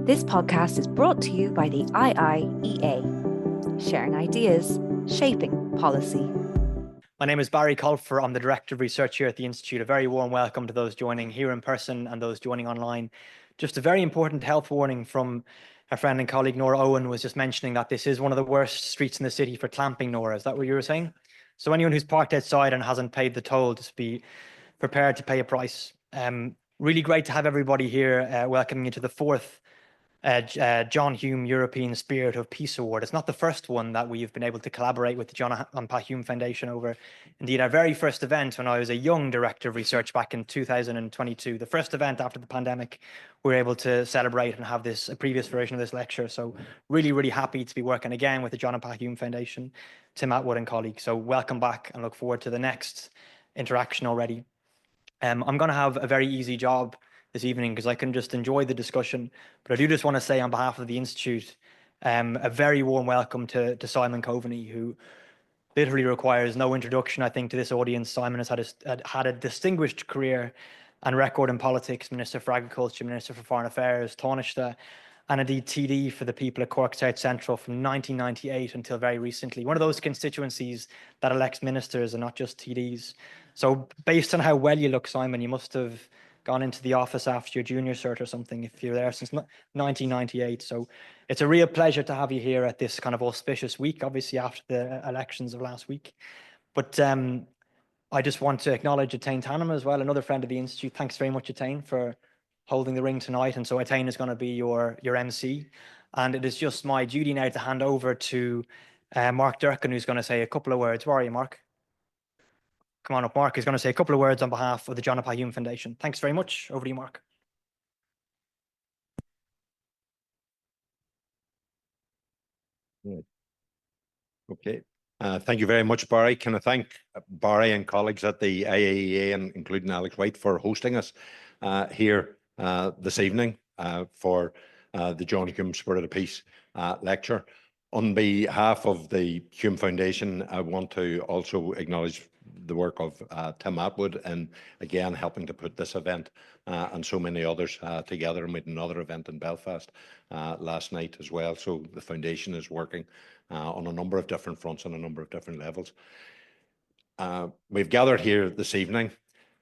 This podcast is brought to you by the IIEA, sharing ideas, shaping policy. My name is Barry Colfer. I'm the Director of Research here at the Institute. A very warm welcome to those joining here in person and those joining online. Just a very important health warning from our friend and colleague Nora Owen was just mentioning that this is one of the worst streets in the city for clamping, Nora. Is that what you were saying? So anyone who's parked outside and hasn't paid the toll, just be prepared to pay a price. Really great to have everybody here welcoming you to the fourth John Hume European Spirit of Peace Award. It's not the first one that we've been able to collaborate with the John and Pat Hume Foundation over. Indeed, our very first event when I was a young director of research back in 2022, the first event after the pandemic, we were able to celebrate and have a previous version of this lecture. So really, really happy to be working again with the John and Pat Hume Foundation, Tim Atwood and colleagues. So welcome back and look forward to the next interaction already. I'm going to have a very easy job this evening because I can just enjoy the discussion. But I do just want to say on behalf of the Institute, a very warm welcome to Simon Coveney, who literally requires no introduction, I think, to this audience. Simon has had a distinguished career and record in politics, Minister for Agriculture, Minister for Foreign Affairs, Tánaiste, and indeed TD for the people at Cork South Central from 1998 until very recently. One of those constituencies that elects ministers and not just TDs. So based on how well you look, Simon, you must have gone into the office after your junior cert or something if you're there since 1998. So it's a real pleasure to have you here at this kind of auspicious week, obviously after the elections of last week. But I just want to acknowledge Tánaiste as well, another friend of the Institute. Thanks very much, Tánaiste, for holding the ring tonight. And so Tánaiste is going to be your MC. And it is just my duty now to hand over to Mark Durkin, who's going to say a couple of words. Where are you, Mark? Come on up, Mark is going to say a couple of words on behalf of the John and Pat Hume Foundation. Thanks very much. Over to you, Mark. Okay. Thank you very much, Barry. Can I thank Barry and colleagues at the IIEA, and including Alex White, for hosting us here this evening for the John Hume Spirit of Peace lecture. On behalf of the Hume Foundation, I want to also acknowledge the work of Tim Atwood and again helping to put this event and so many others together. And we had another event in Belfast last night as well. So the foundation is working on a number of different fronts on a number of different levels. We've gathered here this evening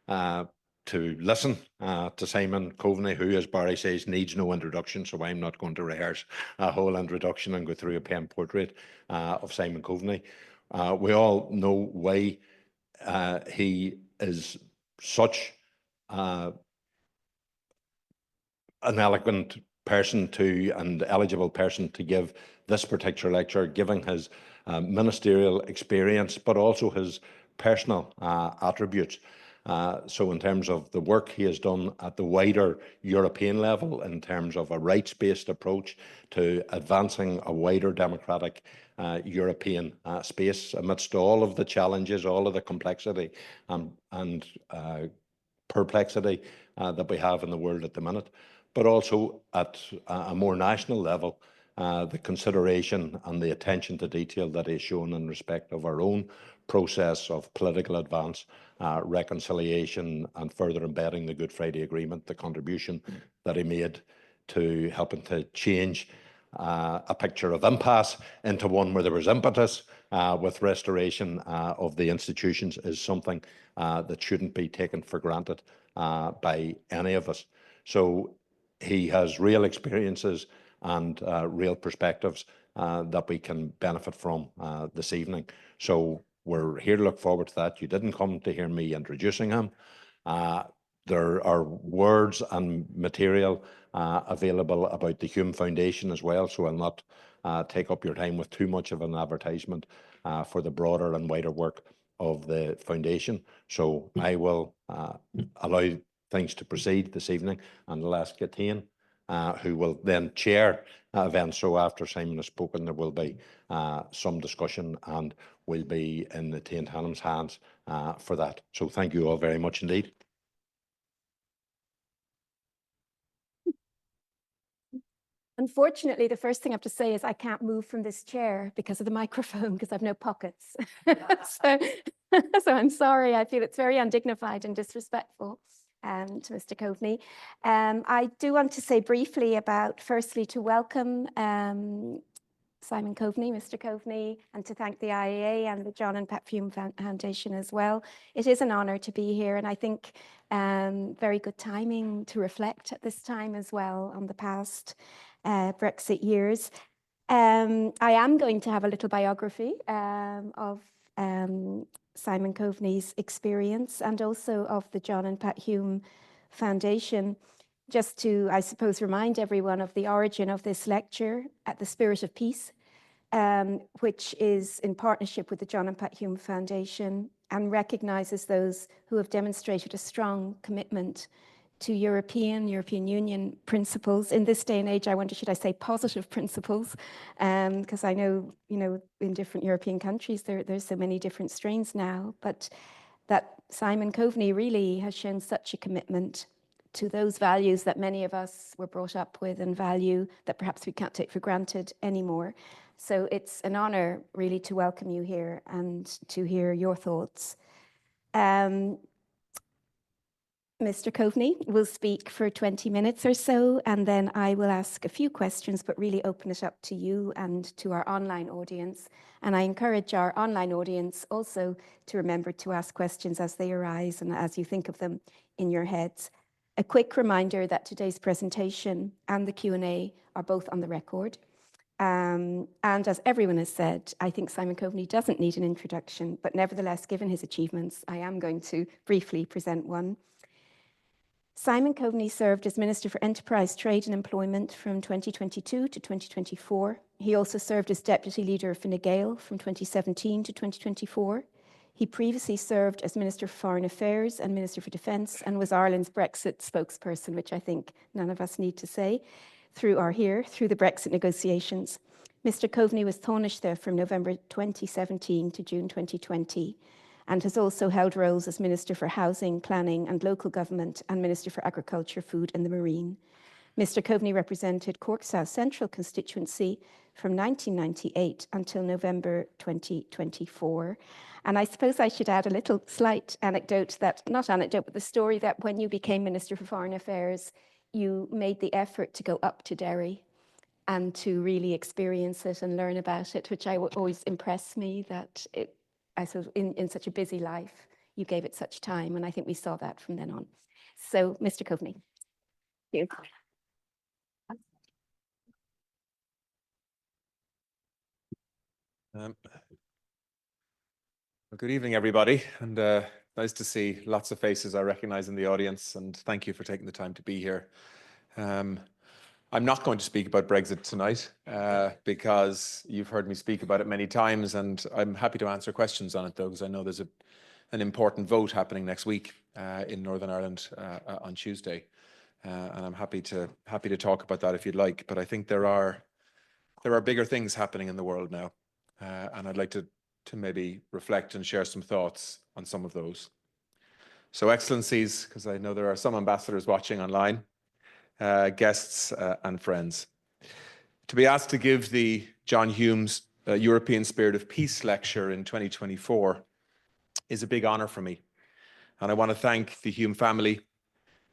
to listen to Simon Coveney, who, as Barry says, needs no introduction, so I'm not going to rehearse a whole introduction and go through a pen portrait of Simon Coveney. We all know why he is such an eloquent person and eligible person to give this particular lecture, given his ministerial experience, but also his personal attributes. So in terms of the work he has done at the wider European level, in terms of a rights-based approach to advancing a wider democratic European space amidst all of the challenges, all of the complexity and perplexity that we have in the world at the minute, but also at a more national level, the consideration and the attention to detail that is shown in respect of our own process of political advance, reconciliation, and further embedding the Good Friday Agreement, the contribution that he made to helping to change a picture of impasse into one where there was impetus with restoration of the institutions is something that shouldn't be taken for granted by any of us. So he has real experiences and real perspectives that we can benefit from this evening. So we're here to look forward to that. You didn't come to hear me introducing him. There are words and material available about the Hume Foundation as well, so I'll not take up your time with too much of an advertisement for the broader and wider work of the foundation. So I will allow things to proceed this evening, and I'll ask Tánaiste, who will then chair events. So after Simon has spoken, there will be some discussion, and we'll be in the Tánaiste hands for that. So thank you all very much indeed. Unfortunately, the first thing I have to say is I can't move from this chair because of the microphone, because I've no pockets. So I'm sorry, I feel it's very undignified and disrespectful. to Mr. Coveney. I do want to say briefly about, firstly, to welcome Simon Coveney, Mr. Coveney, and to thank the IIEA and the John and Pat Hume Foundation as well. It is an honour to be here, and I think very good timing to reflect at this time as well on the past Brexit years. I am going to have a little biography of Simon Coveney's experience and also of the John and Pat Hume Foundation, just to, I suppose, remind everyone of the origin of this lecture at the Spirit of Peace, which is in partnership with the John and Pat Hume Foundation and recognises those who have demonstrated a strong commitment to European Union principles. In this day and age, I wonder, should I say positive principles? Because I know, in different European countries, there's so many different strains now, but that Simon Coveney really has shown such a commitment to those values that many of us were brought up with and value that perhaps we can't take for granted anymore. So it's an honour really to welcome you here and to hear your thoughts. Mr. Coveney will speak for 20 minutes or so, and then I will ask a few questions, but really open it up to you and to our online audience. And I encourage our online audience also to remember to ask questions as they arise and as you think of them in your heads. A quick reminder that today's presentation and the Q&A are both on the record. And as everyone has said, I think Simon Coveney doesn't need an introduction, but nevertheless, given his achievements, I am going to briefly present one. Simon Coveney served as Minister for Enterprise, Trade and Employment from 2022 to 2024. He also served as Deputy Leader of Fine Gael from 2017 to 2024. He previously served as Minister for Foreign Affairs and Minister for Defence and was Ireland's Brexit spokesperson, which I think none of us need to say, through the Brexit negotiations. Mr. Coveney was Tánaiste from November 2017 to June 2020 and has also held roles as Minister for Housing, Planning and Local Government and Minister for Agriculture, Food and the Marine. Mr. Coveney represented Cork South Central constituency from 1998 until November 2024. And I suppose I should add a little slight anecdote not anecdote, but the story that when you became Minister for Foreign Affairs, you made the effort to go up to Derry and to really experience it and learn about it, which always impressed me that I suppose in such a busy life, you gave it such time. And I think we saw that from then on. So, Mr. Coveney. Thank you. Well, good evening, everybody, and nice to see lots of faces I recognize in the audience, and thank you for taking the time to be here. I'm not going to speak about Brexit tonight because you've heard me speak about it many times, and I'm happy to answer questions on it, though, because I know there's an important vote happening next week in Northern Ireland on Tuesday, and I'm happy to talk about that if you'd like. But I think there are bigger things happening in the world now, and I'd like to maybe reflect and share some thoughts on some of those. So, Excellencies, because I know there are some ambassadors watching online, guests and friends. To be asked to give the John Hume's European Spirit of Peace lecture in 2024 is a big honour for me. And I want to thank the Hume family,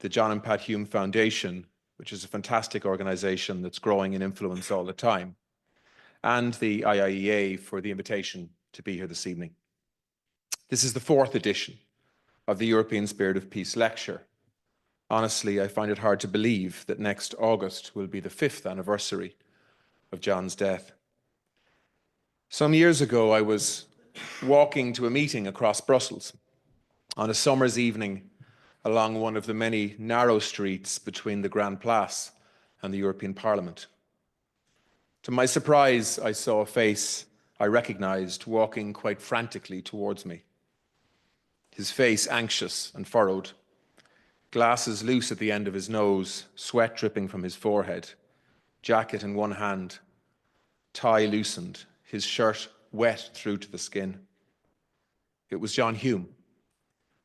the John and Pat Hume Foundation, which is a fantastic organisation that's growing in influence all the time, and the IIEA for the invitation to be here this evening. This is the 4th edition of the European Spirit of Peace lecture. Honestly, I find it hard to believe that next August will be the 5th anniversary of John's death. Some years ago, I was walking to a meeting across Brussels on a summer's evening along one of the many narrow streets between the Grand Place and the European Parliament. To my surprise, I saw a face I recognised walking quite frantically towards me. His face anxious and furrowed, glasses loose at the end of his nose, sweat dripping from his forehead, jacket in one hand, tie loosened, his shirt wet through to the skin. It was John Hume.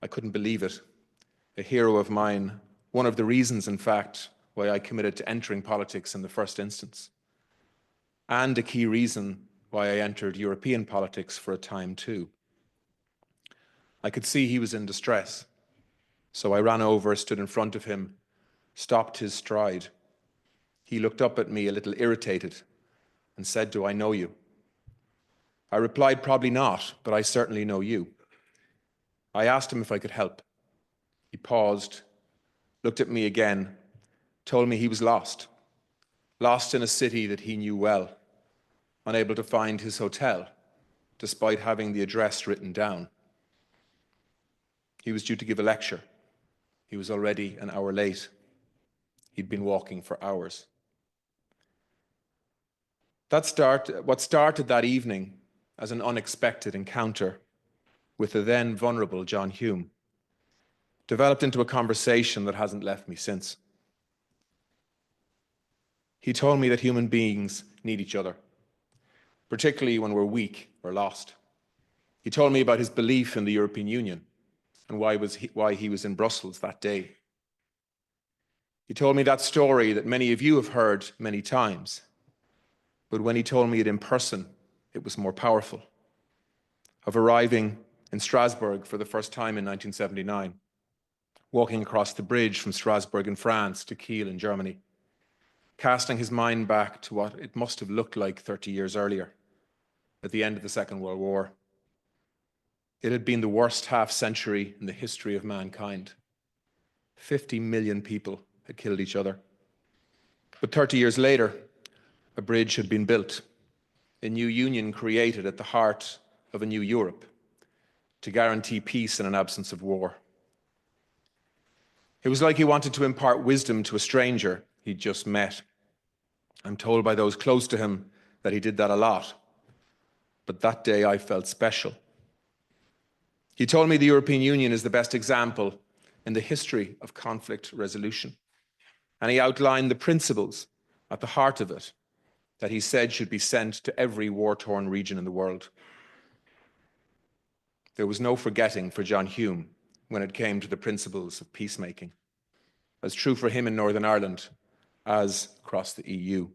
I couldn't believe it. A hero of mine, one of the reasons, in fact, why I committed to entering politics in the first instance, and a key reason why I entered European politics for a time too. I could see he was in distress, So I ran over, stood in front of him, stopped his stride. He looked up at me a little irritated and said, "Do I know you?" I replied, "Probably not, but I certainly know you." I asked him if I could help. He paused, looked at me again, told me he was lost in a city that he knew well, unable to find his hotel, despite having the address written down. He was due to give a lecture. He was already an hour late. He'd been walking for hours. What started that evening as an unexpected encounter with the then vulnerable John Hume developed into a conversation that hasn't left me since. He told me that human beings need each other, particularly when we're weak or lost. He told me about his belief in the European Union and why he was in Brussels that day. He told me that story that many of you have heard many times, but when he told me it in person, it was more powerful. Of arriving in Strasbourg for the first time in 1979, walking across the bridge from Strasbourg in France to Kiel in Germany, casting his mind back to what it must have looked like 30 years earlier, at the end of the Second World War. It had been the worst half-century in the history of mankind. 50 million people had killed each other. But 30 years later, a bridge had been built, a new union created at the heart of a new Europe to guarantee peace in an absence of war. It was like he wanted to impart wisdom to a stranger he'd just met. I'm told by those close to him that he did that a lot, but that day I felt special. He told me the European Union is the best example in the history of conflict resolution, and he outlined the principles at the heart of it that he said should be sent to every war-torn region in the world. There was no forgetting for John Hume when it came to the principles of peacemaking, as true for him in Northern Ireland as across the EU.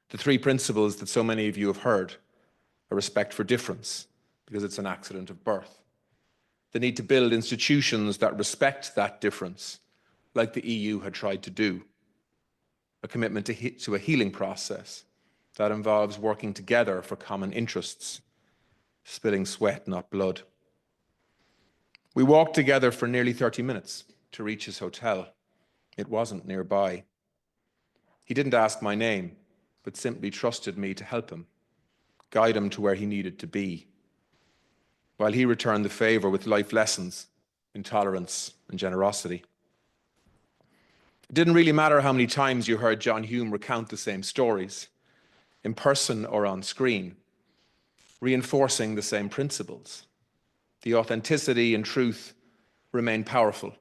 The three principles that so many of you have heard are respect for difference, because it's an accident of birth. The need to build institutions that respect that difference, like the EU had tried to do. A commitment to a healing process that involves working together for common interests, spilling sweat, not blood. We walked together for nearly 30 minutes to reach his hotel. It wasn't nearby. He didn't ask my name, but simply trusted me to help him, guide him to where he needed to be, while he returned the favor with life lessons in tolerance and generosity. It didn't really matter how many times you heard John Hume recount the same stories, in person or on screen, reinforcing the same principles. The authenticity and truth remain powerful,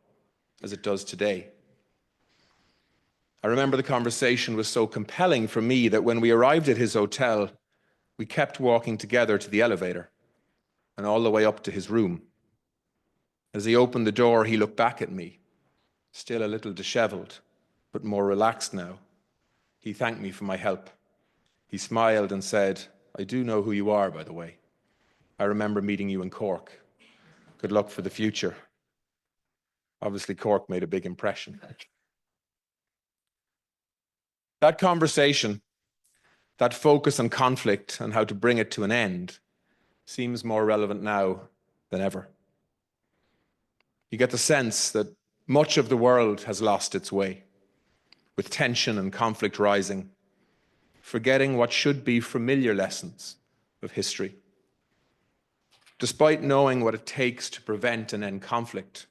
as it does today. I remember the conversation was so compelling for me that when we arrived at his hotel, we kept walking together to the elevator and all the way up to his room. As he opened the door, he looked back at me, still a little disheveled, but more relaxed now. He thanked me for my help. He smiled and said, "I do know who you are, by the way. I remember meeting you in Cork. Good luck for the future." Obviously, Cork made a big impression. That conversation, that focus on conflict and how to bring it to an end, seems more relevant now than ever. You get the sense that much of the world has lost its way, with tension and conflict rising, forgetting what should be familiar lessons of history. Despite knowing what it takes to prevent and end conflict,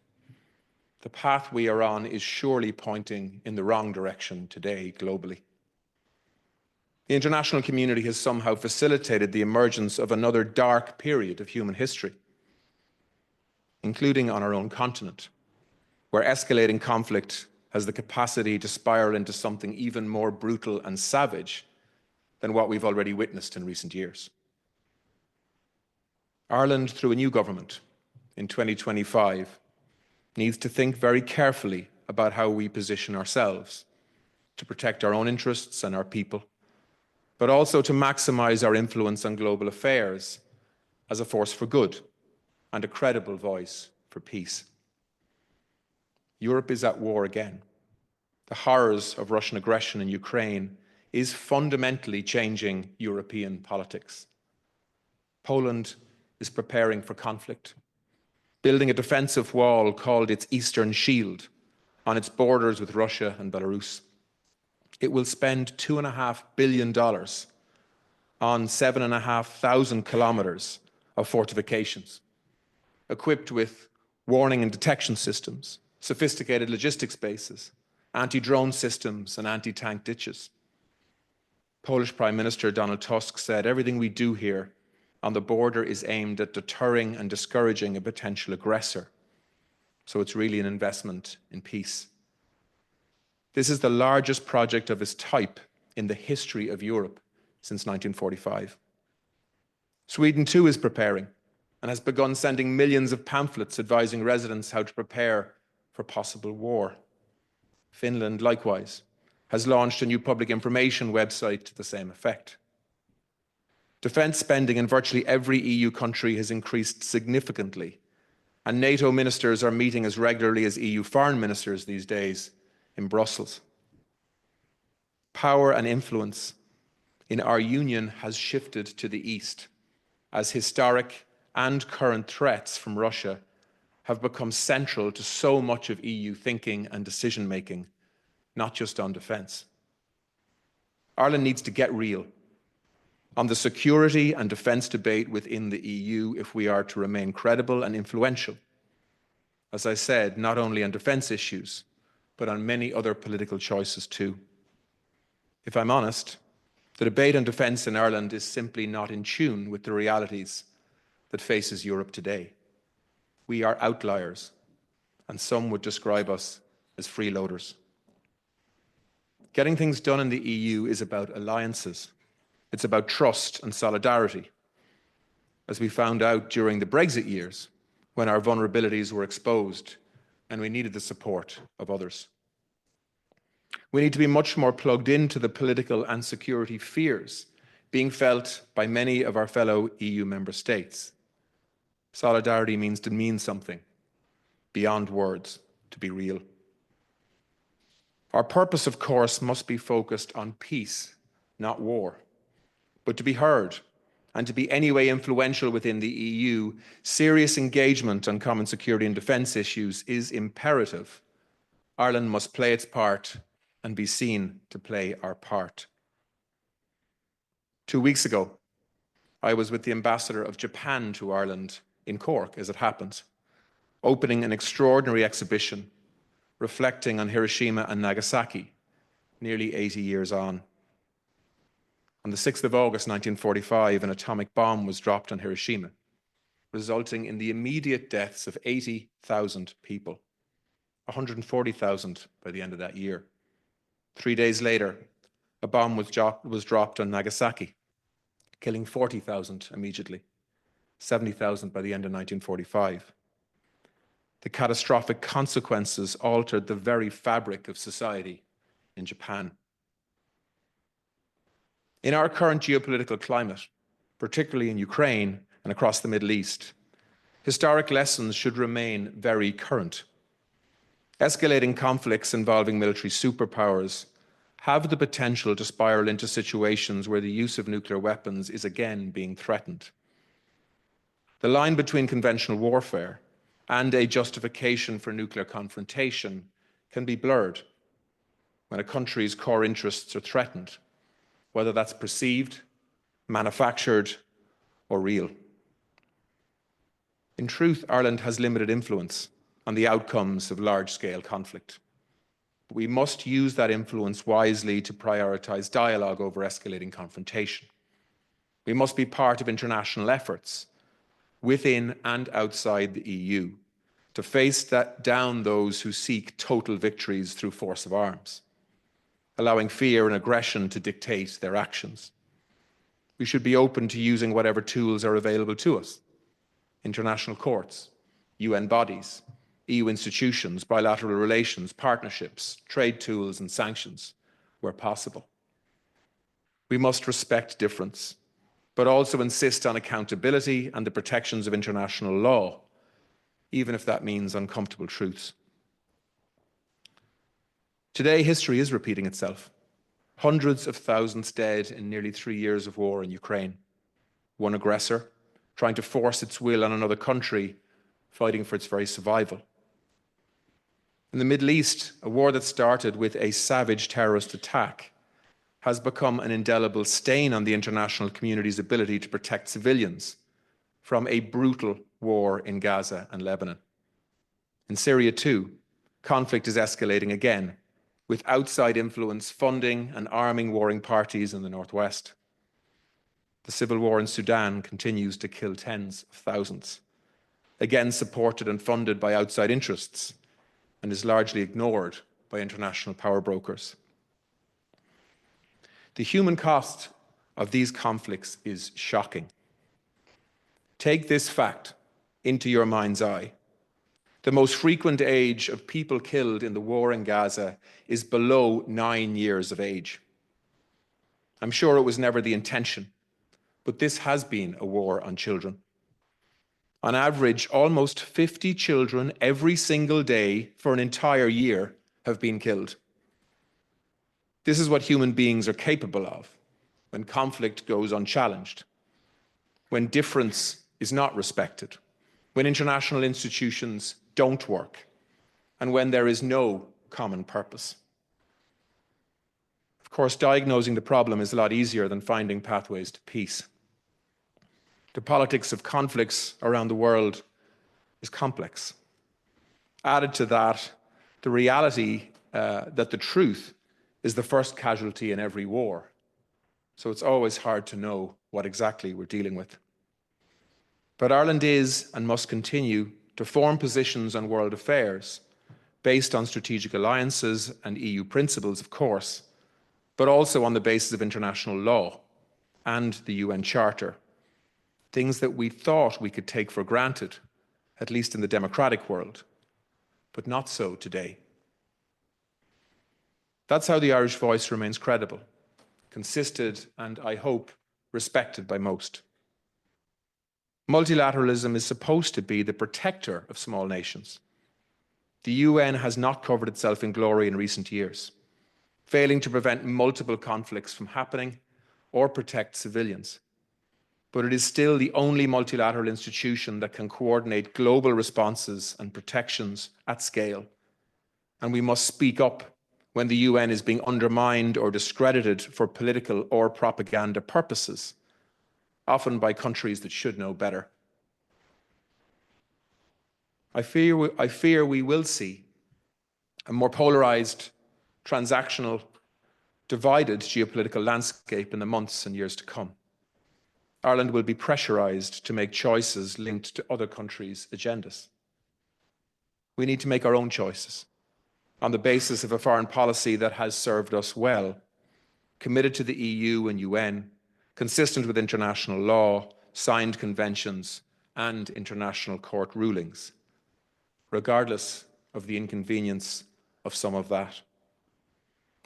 the path we are on is surely pointing in the wrong direction today globally. The international community has somehow facilitated the emergence of another dark period of human history, including on our own continent, where escalating conflict has the capacity to spiral into something even more brutal and savage than what we've already witnessed in recent years. Ireland, through a new government in 2025, needs to think very carefully about how we position ourselves to protect our own interests and our people, but also to maximize our influence on global affairs as a force for good and a credible voice for peace. Europe is at war again. The horrors of Russian aggression in Ukraine is fundamentally changing European politics. Poland is preparing for conflict, building a defensive wall called its Eastern Shield on its borders with Russia and Belarus. It will spend $2.5 billion on 7,500 kilometers of fortifications, equipped with warning and detection systems, sophisticated logistics bases, anti-drone systems, and anti-tank ditches. Polish Prime Minister Donald Tusk said, "Everything we do here on the border is aimed at deterring and discouraging a potential aggressor." So it's really an investment in peace. This is the largest project of its type in the history of Europe since 1945. Sweden too is preparing and has begun sending millions of pamphlets advising residents how to prepare for possible war. Finland, likewise, has launched a new public information website to the same effect. Defence spending in virtually every EU country has increased significantly, and NATO ministers are meeting as regularly as EU foreign ministers these days in Brussels. Power and influence in our union has shifted to the east, as historic and current threats from Russia have become central to so much of EU thinking and decision-making, not just on defence. Ireland needs to get real on the security and defence debate within the EU if we are to remain credible and influential. As I said, not only on defence issues, but on many other political choices too. If I'm honest, the debate on defence in Ireland is simply not in tune with the realities that faces Europe today. We are outliers, and some would describe us as freeloaders. Getting things done in the EU is about alliances. It's about trust and solidarity. As we found out during the Brexit years, when our vulnerabilities were exposed and we needed the support of others. We need to be much more plugged into the political and security fears being felt by many of our fellow EU member states. Solidarity means to mean something beyond words, to be real. Our purpose, of course, must be focused on peace, not war. But to be heard and to be anyway influential within the EU, serious engagement on common security and defence issues is imperative. Ireland must play its part and be seen to play our part. 2 weeks ago, I was with the ambassador of Japan to Ireland in Cork, as it happens, opening an extraordinary exhibition reflecting on Hiroshima and Nagasaki, nearly 80 years on. On the 6th of August 1945, an atomic bomb was dropped on Hiroshima, resulting in the immediate deaths of 80,000 people, 140,000 by the end of that year. 3 days later, a bomb was dropped on Nagasaki, killing 40,000 immediately, 70,000 by the end of 1945. The catastrophic consequences altered the very fabric of society in Japan. In our current geopolitical climate, particularly in Ukraine and across the Middle East, historic lessons should remain very current. Escalating conflicts involving military superpowers have the potential to spiral into situations where the use of nuclear weapons is again being threatened. The line between conventional warfare and a justification for nuclear confrontation can be blurred when a country's core interests are threatened, whether that's perceived, manufactured, or real. In truth, Ireland has limited influence on the outcomes of large-scale conflict. But we must use that influence wisely to prioritise dialogue over escalating confrontation. We must be part of international efforts within and outside the EU to face down those who seek total victories through force of arms, allowing fear and aggression to dictate their actions. We should be open to using whatever tools are available to us: international courts, UN bodies, EU institutions, bilateral relations, partnerships, trade tools, and sanctions, where possible. We must respect difference, but also insist on accountability and the protections of international law, even if that means uncomfortable truths. Today, history is repeating itself. Hundreds of thousands dead in nearly 3 years of war in Ukraine. One aggressor trying to force its will on another country, fighting for its very survival. In the Middle East, a war that started with a savage terrorist attack has become an indelible stain on the international community's ability to protect civilians from a brutal war in Gaza and Lebanon. In Syria, too, conflict is escalating again, with outside influence funding and arming warring parties in the northwest. The civil war in Sudan continues to kill tens of thousands, again supported and funded by outside interests, and is largely ignored by international power brokers. The human cost of these conflicts is shocking. Take this fact into your mind's eye. The most frequent age of people killed in the war in Gaza is below 9 years of age. I'm sure it was never the intention, but this has been a war on children. On average, almost 50 children every single day for an entire year have been killed. This is what human beings are capable of when conflict goes unchallenged, when difference is not respected, when international institutions don't work, and when there is no common purpose. Of course, diagnosing the problem is a lot easier than finding pathways to peace. The politics of conflicts around the world is complex. Added to that, the reality that the truth is the first casualty in every war. So it's always hard to know what exactly we're dealing with. But Ireland is and must continue to form positions on world affairs based on strategic alliances and EU principles, of course, but also on the basis of international law and the UN Charter, things that we thought we could take for granted, at least in the democratic world, but not so today. That's how the Irish voice remains credible, consistent, and I hope respected by most. Multilateralism is supposed to be the protector of small nations. The UN has not covered itself in glory in recent years, failing to prevent multiple conflicts from happening or protect civilians. But it is still the only multilateral institution that can coordinate global responses and protections at scale. And we must speak up when the UN is being undermined or discredited for political or propaganda purposes, often by countries that should know better. I fear we will see a more polarized, transactional, divided geopolitical landscape in the months and years to come. Ireland will be pressurized to make choices linked to other countries' agendas. We need to make our own choices on the basis of a foreign policy that has served us well, committed to the EU and UN, consistent with international law, signed conventions, and international court rulings, regardless of the inconvenience of some of that.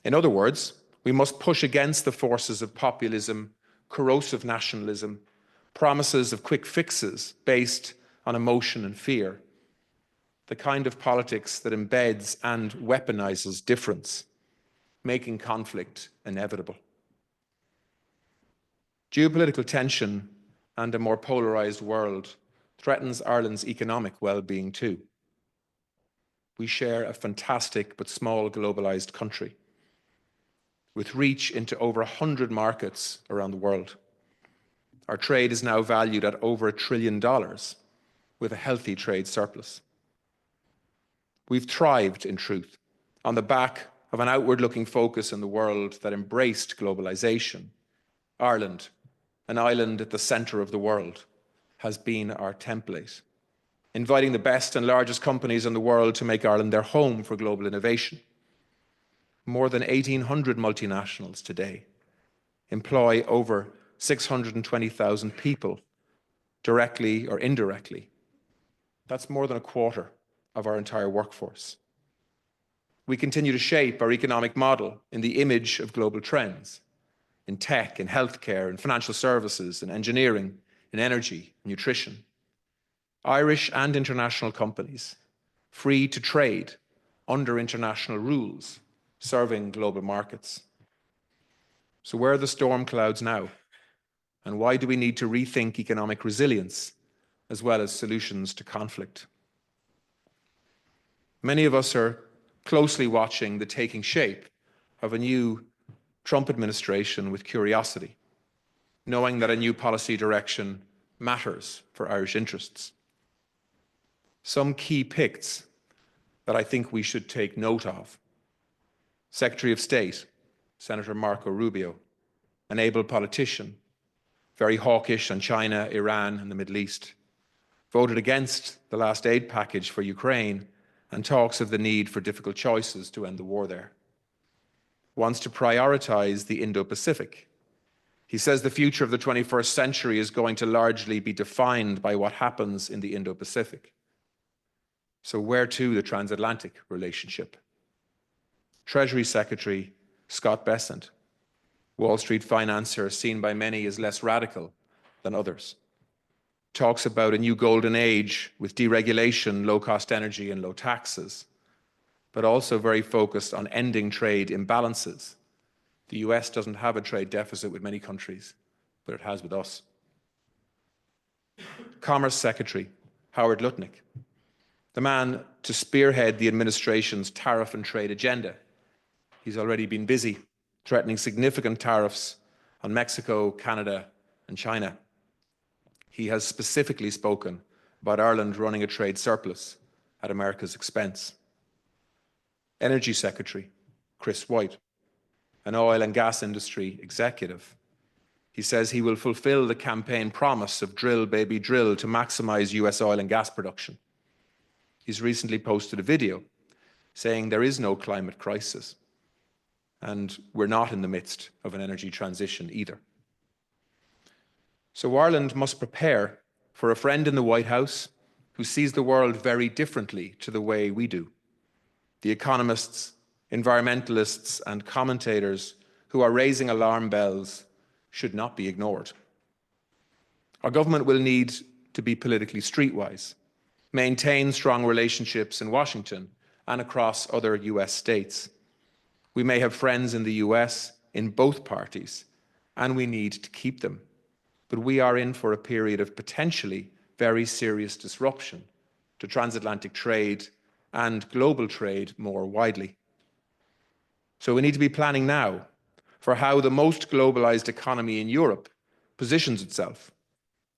In other words, we must push against the forces of populism, corrosive nationalism, promises of quick fixes based on emotion and fear, the kind of politics that embeds and weaponizes difference, making conflict inevitable. Geopolitical tension and a more polarized world threatens Ireland's economic well-being too. We share a fantastic but small globalized country with reach into over 100 markets around the world. Our trade is now valued at over $1 trillion with a healthy trade surplus. We've thrived, in truth, on the back of an outward-looking focus in the world that embraced globalization. Ireland, an island at the center of the world, has been our template, inviting the best and largest companies in the world to make Ireland their home for global innovation. More than 1,800 multinationals today employ over 620,000 people, directly or indirectly. That's more than a quarter of our entire workforce. We continue to shape our economic model in the image of global trends, in tech, in healthcare, in financial services, in engineering, in energy, nutrition. Irish and international companies, free to trade under international rules, serving global markets. So where are the storm clouds now? And why do we need to rethink economic resilience as well as solutions to conflict? Many of us are closely watching the taking shape of a new Trump administration with curiosity, knowing that a new policy direction matters for Irish interests. Some key picks that I think we should take note of. Secretary of State, Senator Marco Rubio, an able politician, very hawkish on China, Iran, and the Middle East, voted against the last aid package for Ukraine and talks of the need for difficult choices to end the war there. Wants to prioritize the Indo-Pacific. He says the future of the 21st century is going to largely be defined by what happens in the Indo-Pacific. So where to the transatlantic relationship? Treasury Secretary Scott Bessent, Wall Street financier seen by many as less radical than others, talks about a new golden age with deregulation, low-cost energy, and low taxes, but also very focused on ending trade imbalances. The US doesn't have a trade deficit with many countries, but it has with us. Commerce Secretary Howard Lutnick, the man to spearhead the administration's tariff and trade agenda. He's already been busy threatening significant tariffs on Mexico, Canada, and China. He has specifically spoken about Ireland running a trade surplus at America's expense. Energy Secretary Chris White, an oil and gas industry executive. He says he will fulfill the campaign promise of drill, baby, drill to maximize US oil and gas production. He's recently posted a video saying there is no climate crisis, and we're not in the midst of an energy transition either. So Ireland must prepare for a friend in the White House who sees the world very differently to the way we do. The economists, environmentalists, and commentators who are raising alarm bells should not be ignored. Our government will need to be politically streetwise, maintain strong relationships in Washington and across other US states. We may have friends in the US in both parties, and we need to keep them. But we are in for a period of potentially very serious disruption to transatlantic trade and global trade more widely. So we need to be planning now for how the most globalized economy in Europe positions itself,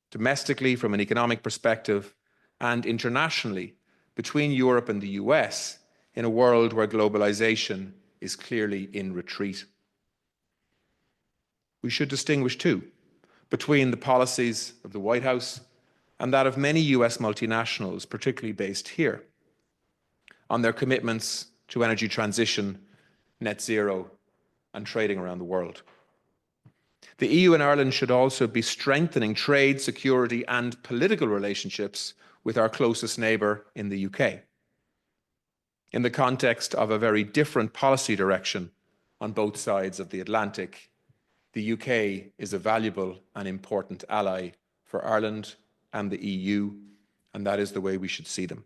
domestically from an economic perspective and internationally between Europe and the US in a world where globalization is clearly in retreat. We should distinguish too between the policies of the White House and that of many US multinationals, particularly based here, on their commitments to energy transition, net zero, and trading around the world. The EU and Ireland should also be strengthening trade, security, and political relationships with our closest neighbour in the UK, in the context of a very different policy direction on both sides of the Atlantic. The UK is a valuable and important ally for Ireland and the EU, and that is the way we should see them.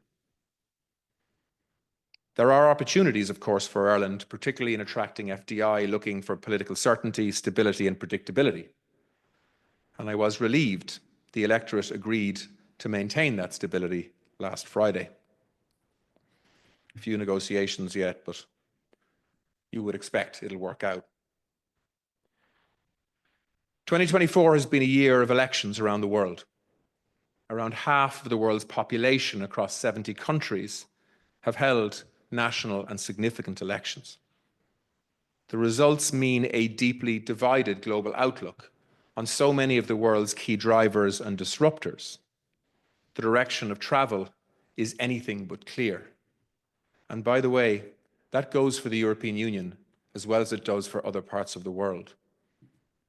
There are opportunities, of course, for Ireland, particularly in attracting FDI looking for political certainty, stability, and predictability. And I was relieved the electorate agreed to maintain that stability last Friday. A few negotiations yet, but you would expect it'll work out. 2024 has been a year of elections around the world. Around half of the world's population across 70 countries have held national and significant elections. The results mean a deeply divided global outlook on so many of the world's key drivers and disruptors. The direction of travel is anything but clear. And by the way, that goes for the European Union as well as it does for other parts of the world.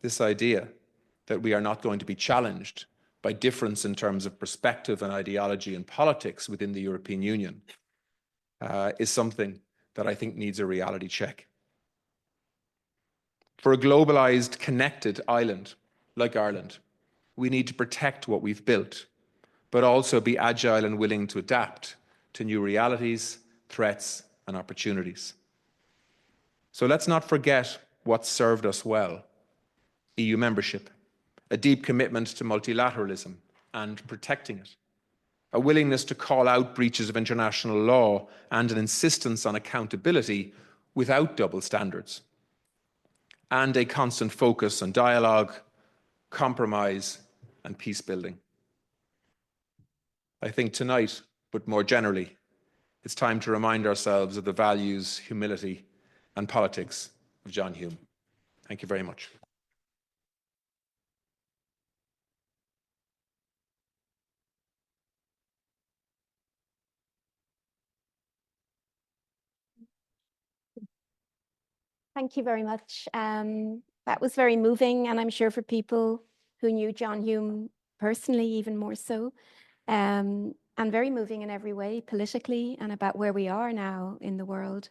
This idea that we are not going to be challenged by difference in terms of perspective and ideology and politics within the European Union is something that I think needs a reality check. For a globalized, connected island like Ireland, we need to protect what we've built, but also be agile and willing to adapt to new realities, threats, and opportunities. So let's not forget what served us well: EU membership, a deep commitment to multilateralism and protecting it, a willingness to call out breaches of international law, and an insistence on accountability without double standards, and a constant focus on dialogue, compromise, and peace building. I think tonight, but more generally, it's time to remind ourselves of the values, humility, and politics of John Hume. Thank you very much. Thank you very much. That was very moving, and I'm sure for people who knew John Hume personally, even more so, and very moving in every way, politically, and about where we are now in the world,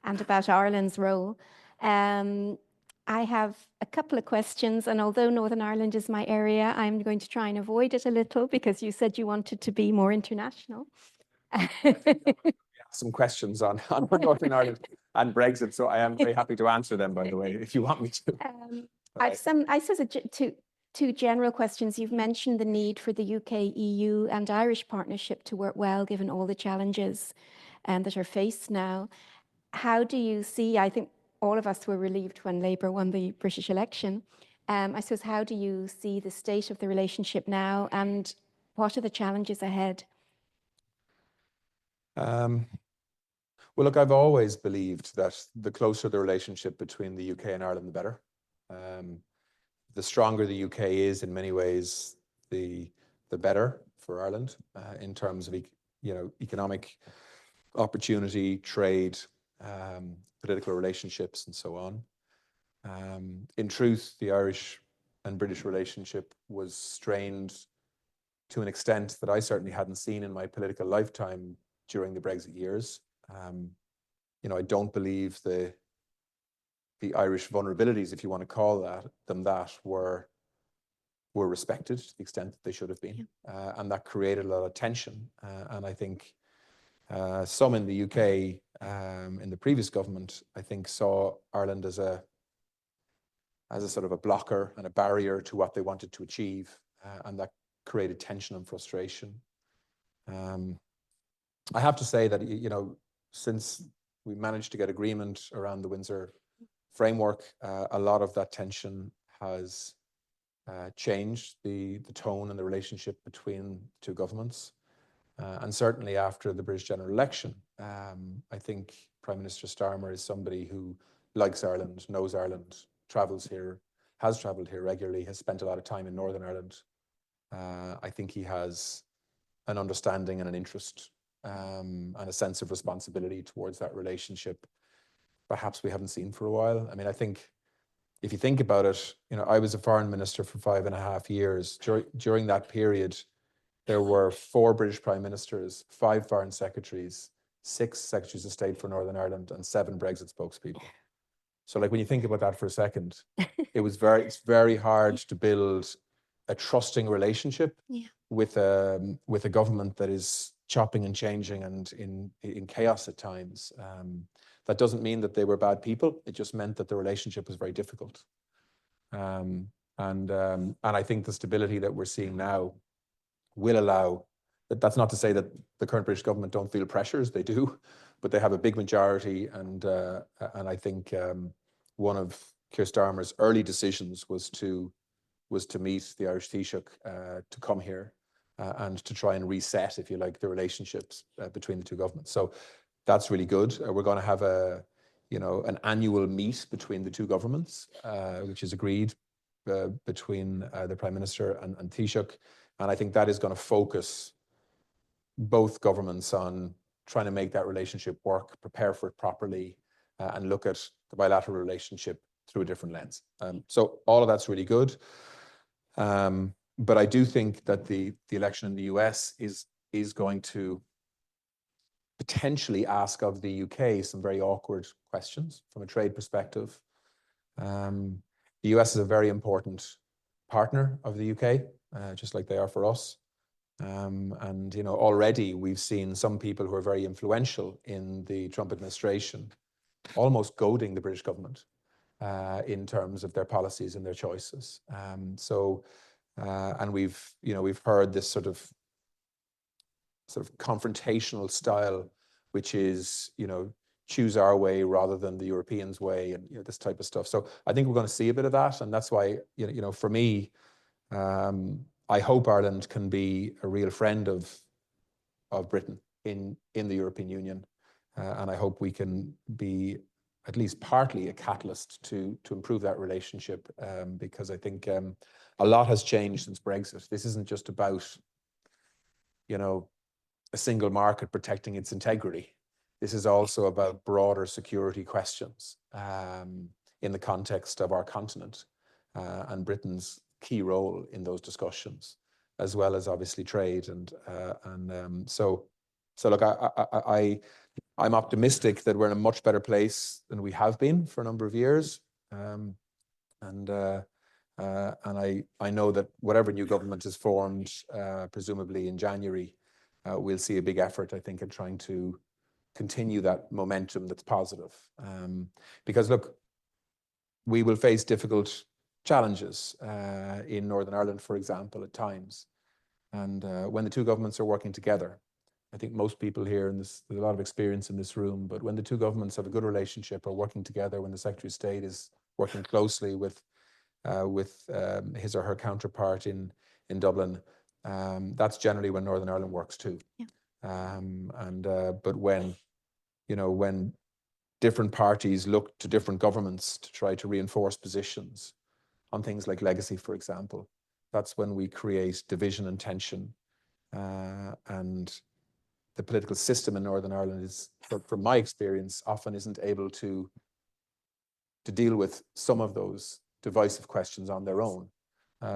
and about Ireland's role. I have a couple of questions, and although Northern Ireland is my area, I'm going to try and avoid it a little because you said you wanted to be more international. Some questions on Northern Ireland and Brexit, so I am very happy to answer them, by the way, if you want me to. I've some, I suppose, two general questions. You've mentioned the need for the UK, EU, and Irish partnership to work well, given all the challenges that are faced now. How do you see, I think all of us were relieved when Labour won the British election. I suppose, how do you see the state of the relationship now, and what are the challenges ahead? Well, look, I've always believed that the closer the relationship between the UK and Ireland, the better. The stronger the UK is, in many ways, the better for Ireland in terms of economic opportunity, trade, political relationships, and so on. In truth, the Irish and British relationship was strained to an extent that I certainly hadn't seen in my political lifetime during the Brexit years. I don't believe the Irish vulnerabilities, if you want to call them that, were respected to the extent that they should have been, and that created a lot of tension. And I think some in the UK, in the previous government, I think saw Ireland as a sort of a blocker and a barrier to what they wanted to achieve, and that created tension and frustration. I have to say that since we managed to get agreement around the Windsor framework, a lot of that tension has changed the tone and the relationship between two governments. And certainly after the British general election, I think Prime Minister Starmer is somebody who likes Ireland, knows Ireland, travels here, has travelled here regularly, has spent a lot of time in Northern Ireland. I think he has an understanding and an interest and a sense of responsibility towards that relationship perhaps we haven't seen for a while. I mean, I think if you think about it, I was a foreign minister for 5.5 years. During that period, there were 4 British prime ministers, 5 foreign secretaries, 6 secretaries of state for Northern Ireland, and 7 Brexit spokespeople. So when you think about that for a second, it's very hard to build a trusting relationship with a government that is chopping and changing and in chaos at times. That doesn't mean that they were bad people. It just meant that the relationship was very difficult. And I think the stability that we're seeing now will allow. That's not to say that the current British government don't feel pressures. They do, but they have a big majority. And I think one of Keir Starmer's early decisions was to meet the Irish Taoiseach to come here and to try and reset, if you like, the relationships between the two governments. So that's really good. We're going to have an annual meet between the two governments, which is agreed between the Prime Minister and Taoiseach. And I think that is going to focus both governments on trying to make that relationship work, prepare for it properly, and look at the bilateral relationship through a different lens. So all of that's really good. But I do think that the election in the US is going to potentially ask of the UK some very awkward questions from a trade perspective. The US is a very important partner of the UK, just like they are for us. And already we've seen some people who are very influential in the Trump administration almost goading the British government in terms of their policies and their choices. And we've heard this sort of confrontational style, which is, choose our way rather than the Europeans' way, and this type of stuff. So I think we're going to see a bit of that, and that's why, for me, I hope Ireland can be a real friend of Britain in the European Union, and I hope we can be at least partly a catalyst to improve that relationship, because I think a lot has changed since Brexit. This isn't just about, a single market protecting its integrity. This is also about broader security questions in the context of our continent and Britain's key role in those discussions, as well as obviously trade. So look, I'm optimistic that we're in a much better place than we have been for a number of years. And I know that whatever new government is formed, presumably in January, we'll see a big effort, I think, in trying to continue that momentum that's positive. Because look, we will face difficult challenges in Northern Ireland, for example, at times. And when the two governments are working together, I think most people here, and there's a lot of experience in this room, but when the two governments have a good relationship, are working together, when the Secretary of State is working closely with his or her counterpart in Dublin, that's generally when Northern Ireland works too. Yeah. But when different parties look to different governments to try to reinforce positions on things like legacy, for example, that's when we create division and tension. And the political system in Northern Ireland is, from my experience, often isn't able to deal with some of those divisive questions on their own,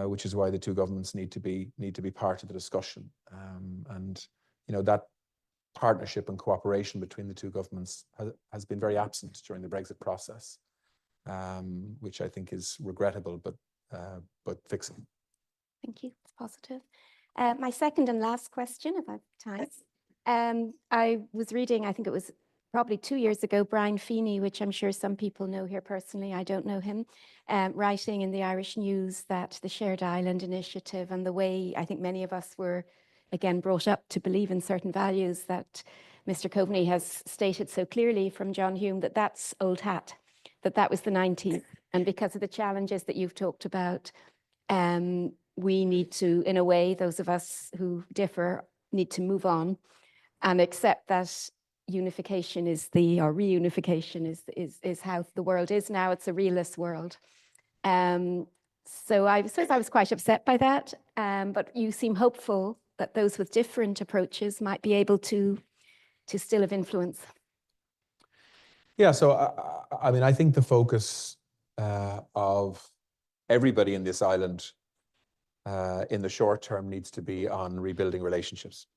which is why the two governments need to be part of the discussion. And that partnership and cooperation between the two governments has been very absent during the Brexit process, which I think is regrettable, but fixable. Thank you. It's positive. My second and last question, if I have time. I was reading, I think it was probably 2 years ago, Brian Feeney, which I'm sure some people know here personally, I don't know him, writing in the Irish News that the Shared Island Initiative and the way I think many of us were, again, brought up to believe in certain values that Mr. Coveney has stated so clearly from John Hume, that that's old hat, that was the 90s. And because of the challenges that you've talked about, we need to, in a way, those of us who differ need to move on and accept that unification is or reunification is how the world is now. It's a realist world. So I suppose I was quite upset by that, but you seem hopeful that those with different approaches might be able to still have influence. Yeah, so I mean, I think the focus of everybody in this island in the short term needs to be on rebuilding relationships,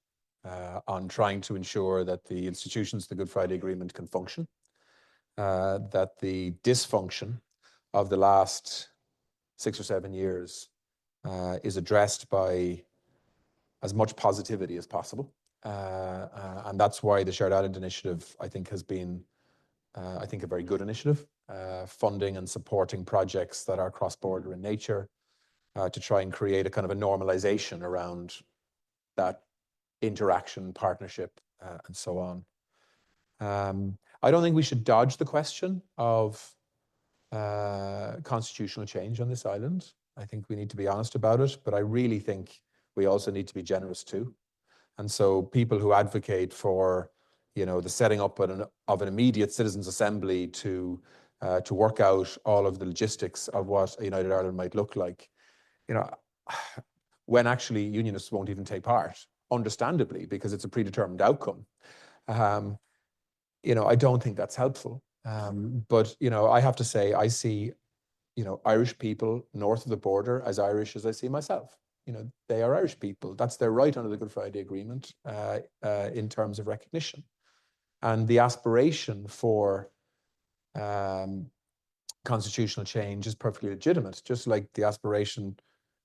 on trying to ensure that the institutions of the Good Friday Agreement can function, that the dysfunction of the last 6 or 7 years is addressed by as much positivity as possible. And that's why the Shared Island Initiative, I think, has been, a very good initiative, funding and supporting projects that are cross-border in nature, to try and create a kind of a normalization around that interaction, partnership, and so on. I don't think we should dodge the question of constitutional change on this island. I think we need to be honest about it, but I really think we also need to be generous too. And so people who advocate for, the setting up of an immediate citizens' assembly to work out all of the logistics of what a United Ireland might look like, when actually unionists won't even take part, understandably, because it's a predetermined outcome. I don't think that's helpful. But I have to say, I see, Irish people north of the border as Irish as I see myself. They are Irish people. That's their right under the Good Friday Agreement in terms of recognition. And the aspiration for constitutional change is perfectly legitimate, just like the aspiration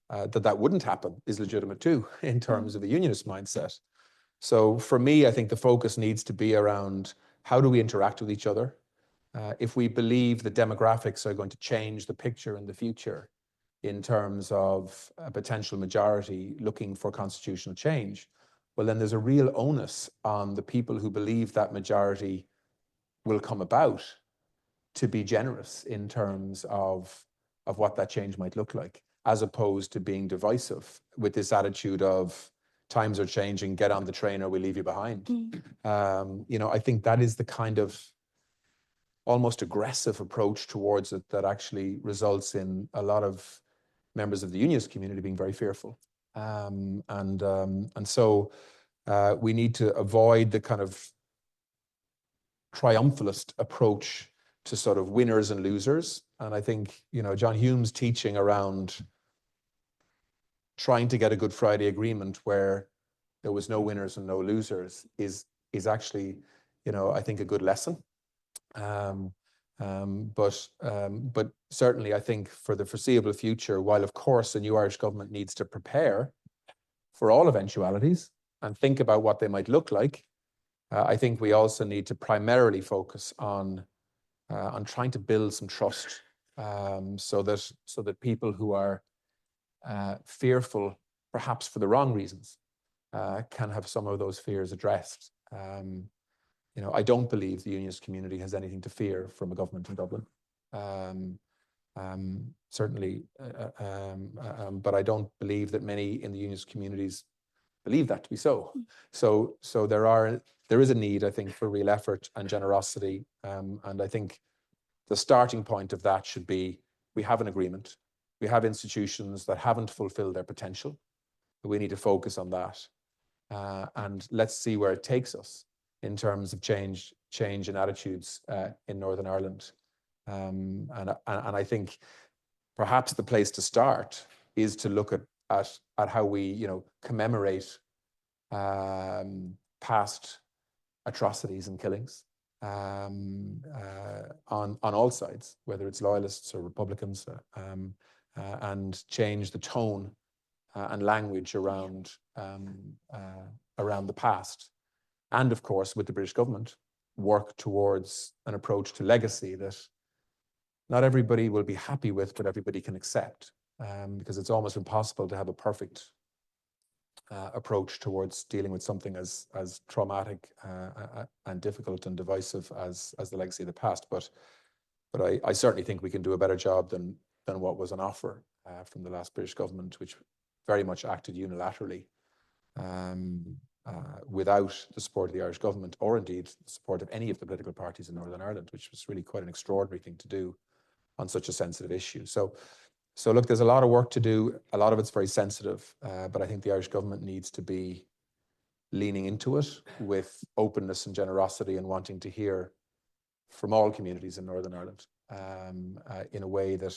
that wouldn't happen is legitimate too, in terms of a unionist mindset. So for me, I think the focus needs to be around how do we interact with each other? if we believe the demographics are going to change the picture in the future in terms of a potential majority looking for constitutional change, well, then there's a real onus on the people who believe that majority will come about to be generous in terms of what that change might look like, as opposed to being divisive with this attitude of times are changing, get on the train or we leave you behind. You know, I think that is the kind of almost aggressive approach towards it that actually results in a lot of members of the unionist community being very fearful. And so we need to avoid the kind of triumphalist approach to sort of winners and losers. And I think, you know, John Hume's teaching around trying to get a Good Friday Agreement where there was no winners and no losers is actually, you know, I think a good lesson. But certainly I think for the foreseeable future, while of course the new Irish government needs to prepare for all eventualities and think about what they might look like, I think we also need to primarily focus on trying to build some trust, so that people who are fearful, perhaps for the wrong reasons, can have some of those fears addressed. You know, I don't believe the unionist community has anything to fear from a government in Dublin. Certainly, but I don't believe that many in the unionist communities believe that to be so. So there is a need, I think, for real effort and generosity. And I think the starting point of that should be, we have an agreement. We have institutions that haven't fulfilled their potential. We need to focus on that. And let's see where it takes us in terms of change in attitudes in Northern Ireland. And I think perhaps the place to start is to look at how we, you know, commemorate past atrocities and killings on all sides, whether it's loyalists or Republicans, and change the tone and language around the past. And of course, with the British government, work towards an approach to legacy that not everybody will be happy with, but everybody can accept, because it's almost impossible to have a perfect approach towards dealing with something as traumatic and difficult and divisive as the legacy of the past. But I certainly think we can do a better job than what was on offer from the last British government, which very much acted unilaterally, without the support of the Irish government, or indeed the support of any of the political parties in Northern Ireland, which was really quite an extraordinary thing to do on such a sensitive issue. So look, there's a lot of work to do. A lot of it's very sensitive, but I think the Irish government needs to be leaning into it with openness and generosity and wanting to hear from all communities in Northern Ireland in a way that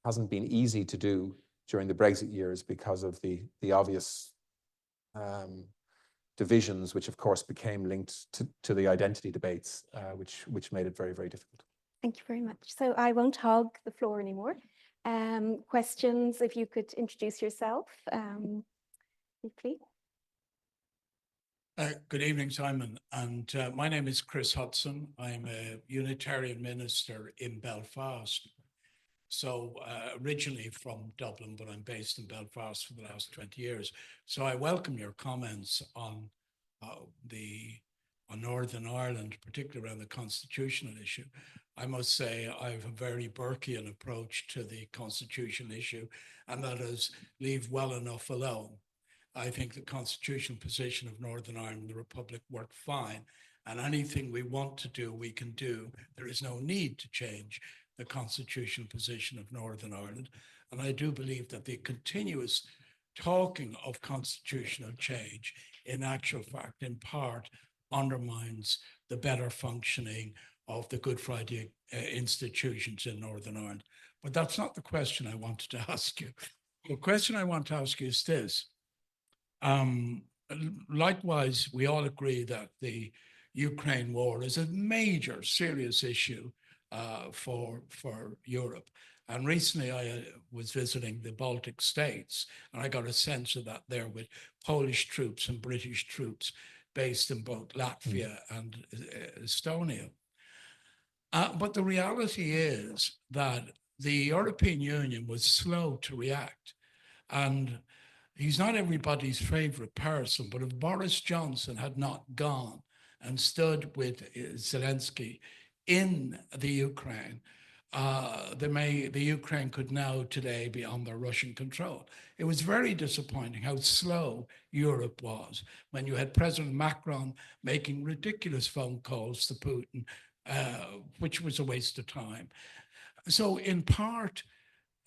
hasn't been easy to do during the Brexit years because of the obvious divisions, which of course became linked to the identity debates, which made it very, very difficult. Thank you very much. So I won't hog the floor anymore. Questions, if you could introduce yourself briefly. Good evening, Simon. And my name is Chris Hudson. I'm a Unitarian minister in Belfast. So originally from Dublin, but I'm based in Belfast for the last 20 years. So I welcome your comments on Northern Ireland, particularly around the constitutional issue. I must say I have a very Burkean approach to the constitutional issue, and that is leave well enough alone. I think the constitutional position of Northern Ireland and the Republic work fine, and anything we want to do, we can do. There is no need to change the constitutional position of Northern Ireland. And I do believe that the continuous talking of constitutional change, in actual fact, in part, undermines the better functioning of the Good Friday institutions in Northern Ireland. But that's not the question I wanted to ask you. The question I want to ask you is this. Likewise, we all agree that the Ukraine war is a major, serious issue for Europe. And recently I was visiting the Baltic states, and I got a sense of that there with Polish troops and British troops based in both Latvia and Estonia. But the reality is that the European Union was slow to react. And he's not everybody's favorite person, but if Boris Johnson had not gone and stood with Zelensky in the Ukraine, the Ukraine could now today be under Russian control. It was very disappointing how slow Europe was when you had President Macron making ridiculous phone calls to Putin, which was a waste of time. So in part,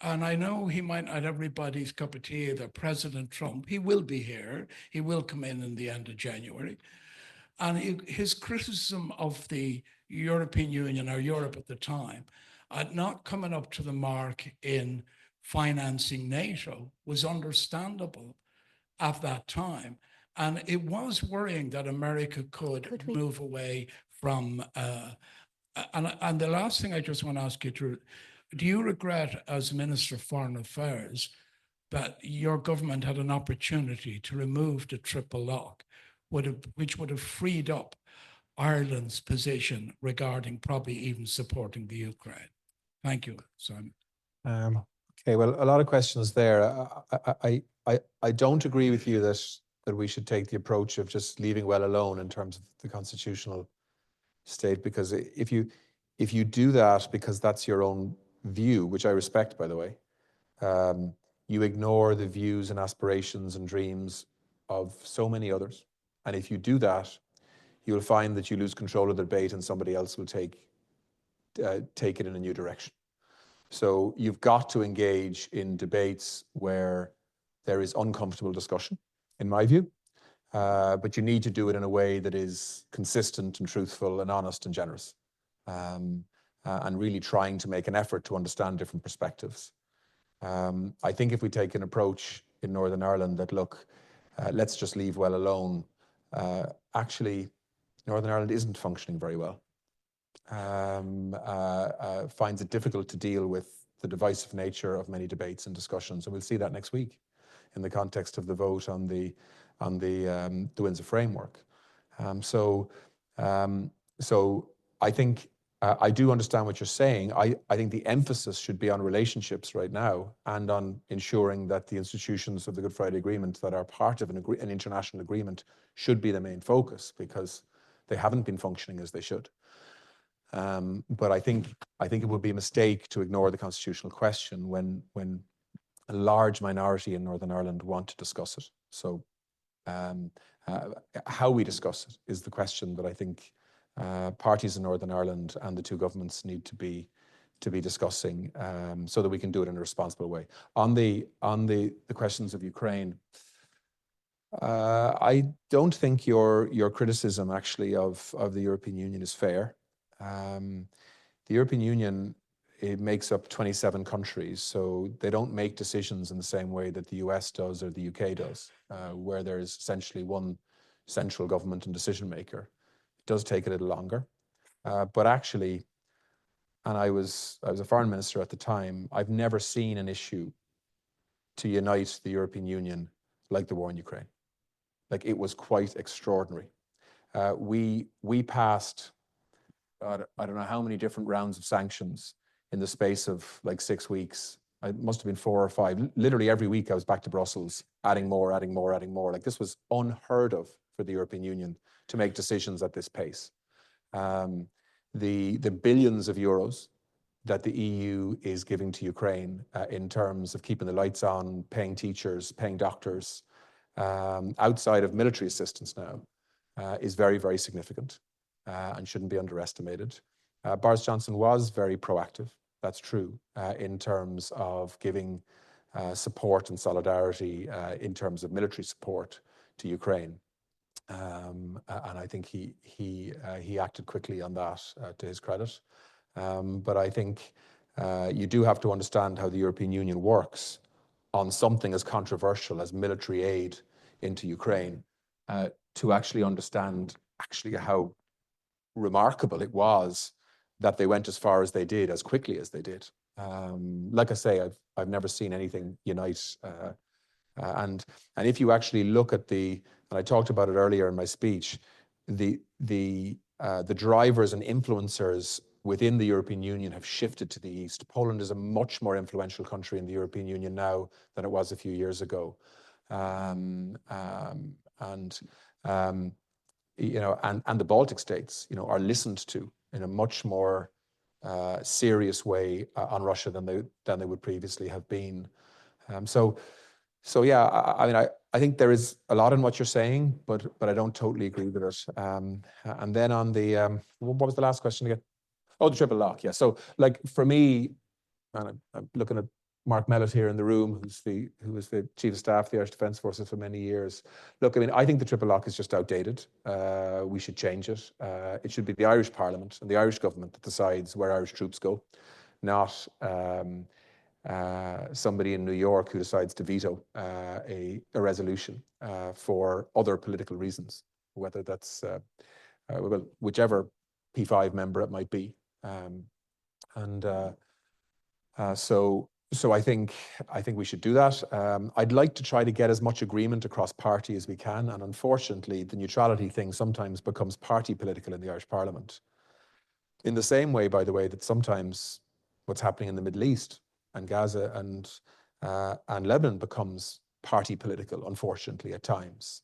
and I know he might not have everybody's cup of tea, that President Trump, he will be here. He will come in the end of January. And his criticism of the European Union or Europe at the time at not coming up to the mark in financing NATO was understandable at that time. And it was worrying that America could move away from, and the last thing I just want to ask you, Drew, do you regret as Minister of Foreign Affairs that your government had an opportunity to remove the triple lock, which would have freed up Ireland's position regarding probably even supporting the Ukraine? Thank you, Simon. Okay, well, a lot of questions there. I don't agree with you that we should take the approach of just leaving well alone in terms of the constitutional state, because if you do that because that's your own view, which I respect, by the way, you ignore the views and aspirations and dreams of so many others. And if you do that, you'll find that you lose control of the debate and somebody else will take it in a new direction. So you've got to engage in debates where there is uncomfortable discussion, in my view, but you need to do it in a way that is consistent and truthful and honest and generous, and really trying to make an effort to understand different perspectives. I think if we take an approach in Northern Ireland that, look, let's just leave well alone, actually, Northern Ireland isn't functioning very well. Finds it difficult to deal with the divisive nature of many debates and discussions, and we'll see that next week in the context of the vote on the Windsor framework. So I think I do understand what you're saying. I think the emphasis should be on relationships right now and on ensuring that the institutions of the Good Friday Agreement that are part of an international agreement should be the main focus, because they haven't been functioning as they should. But I think it would be a mistake to ignore the constitutional question when a large minority in Northern Ireland want to discuss it. So how we discuss it is the question that I think parties in Northern Ireland and the two governments need to be discussing, so that we can do it in a responsible way. On the questions of Ukraine, I don't think your criticism actually of the European Union is fair. The European Union, it makes up 27 countries, so they don't make decisions in the same way that the US does or the UK does, where there's essentially one central government and decision maker. It does take a little longer, but actually, and I was a foreign minister at the time, I've never seen an issue to unite the European Union like the war in Ukraine. Like, it was quite extraordinary. We passed, I don't know how many different rounds of sanctions in the space of like 6 weeks. It must have been 4 or 5. Literally every week I was back to Brussels, adding more. Like, this was unheard of for the European Union to make decisions at this pace. The billions of euros that the EU is giving to Ukraine in terms of keeping the lights on, paying teachers, paying doctors, outside of military assistance now, is very, very significant. And shouldn't be underestimated. Boris Johnson was very proactive, that's true, in terms of giving support and solidarity in terms of military support to Ukraine. And I think he acted quickly on that, to his credit. But I think you do have to understand how the European Union works on something as controversial as military aid into Ukraine, to actually understand how remarkable it was that they went as far as they did, as quickly as they did. Like I say, I've never seen anything unite. And if you actually look at and I talked about it earlier in my speech, the drivers and influencers within the European Union have shifted to the east. Poland is a much more influential country in the European Union now than it was a few years ago. You know, and the Baltic states, you know, are listened to in a much more serious way on Russia than they would previously have been. So yeah, I mean, I think there is a lot in what you're saying, but I don't totally agree with it. And then on the what was the last question again? Oh, the triple lock. Yeah. So like for me, and I'm looking at Mark Mellett here in the room, who was the Chief of Staff of the Irish Defence Forces for many years. Look, I mean, I think the triple lock is just outdated. We should change it. It should be the Irish Parliament and the Irish government that decides where Irish troops go, not somebody in New York who decides to veto a resolution for other political reasons, whether that's well, whichever P5 member it might be. So I think we should do that. I'd like to try to get as much agreement across party as we can, and unfortunately, the neutrality thing sometimes becomes party political in the Irish Parliament. In the same way, by the way, that sometimes what's happening in the Middle East and Gaza and Lebanon becomes party political, unfortunately, at times.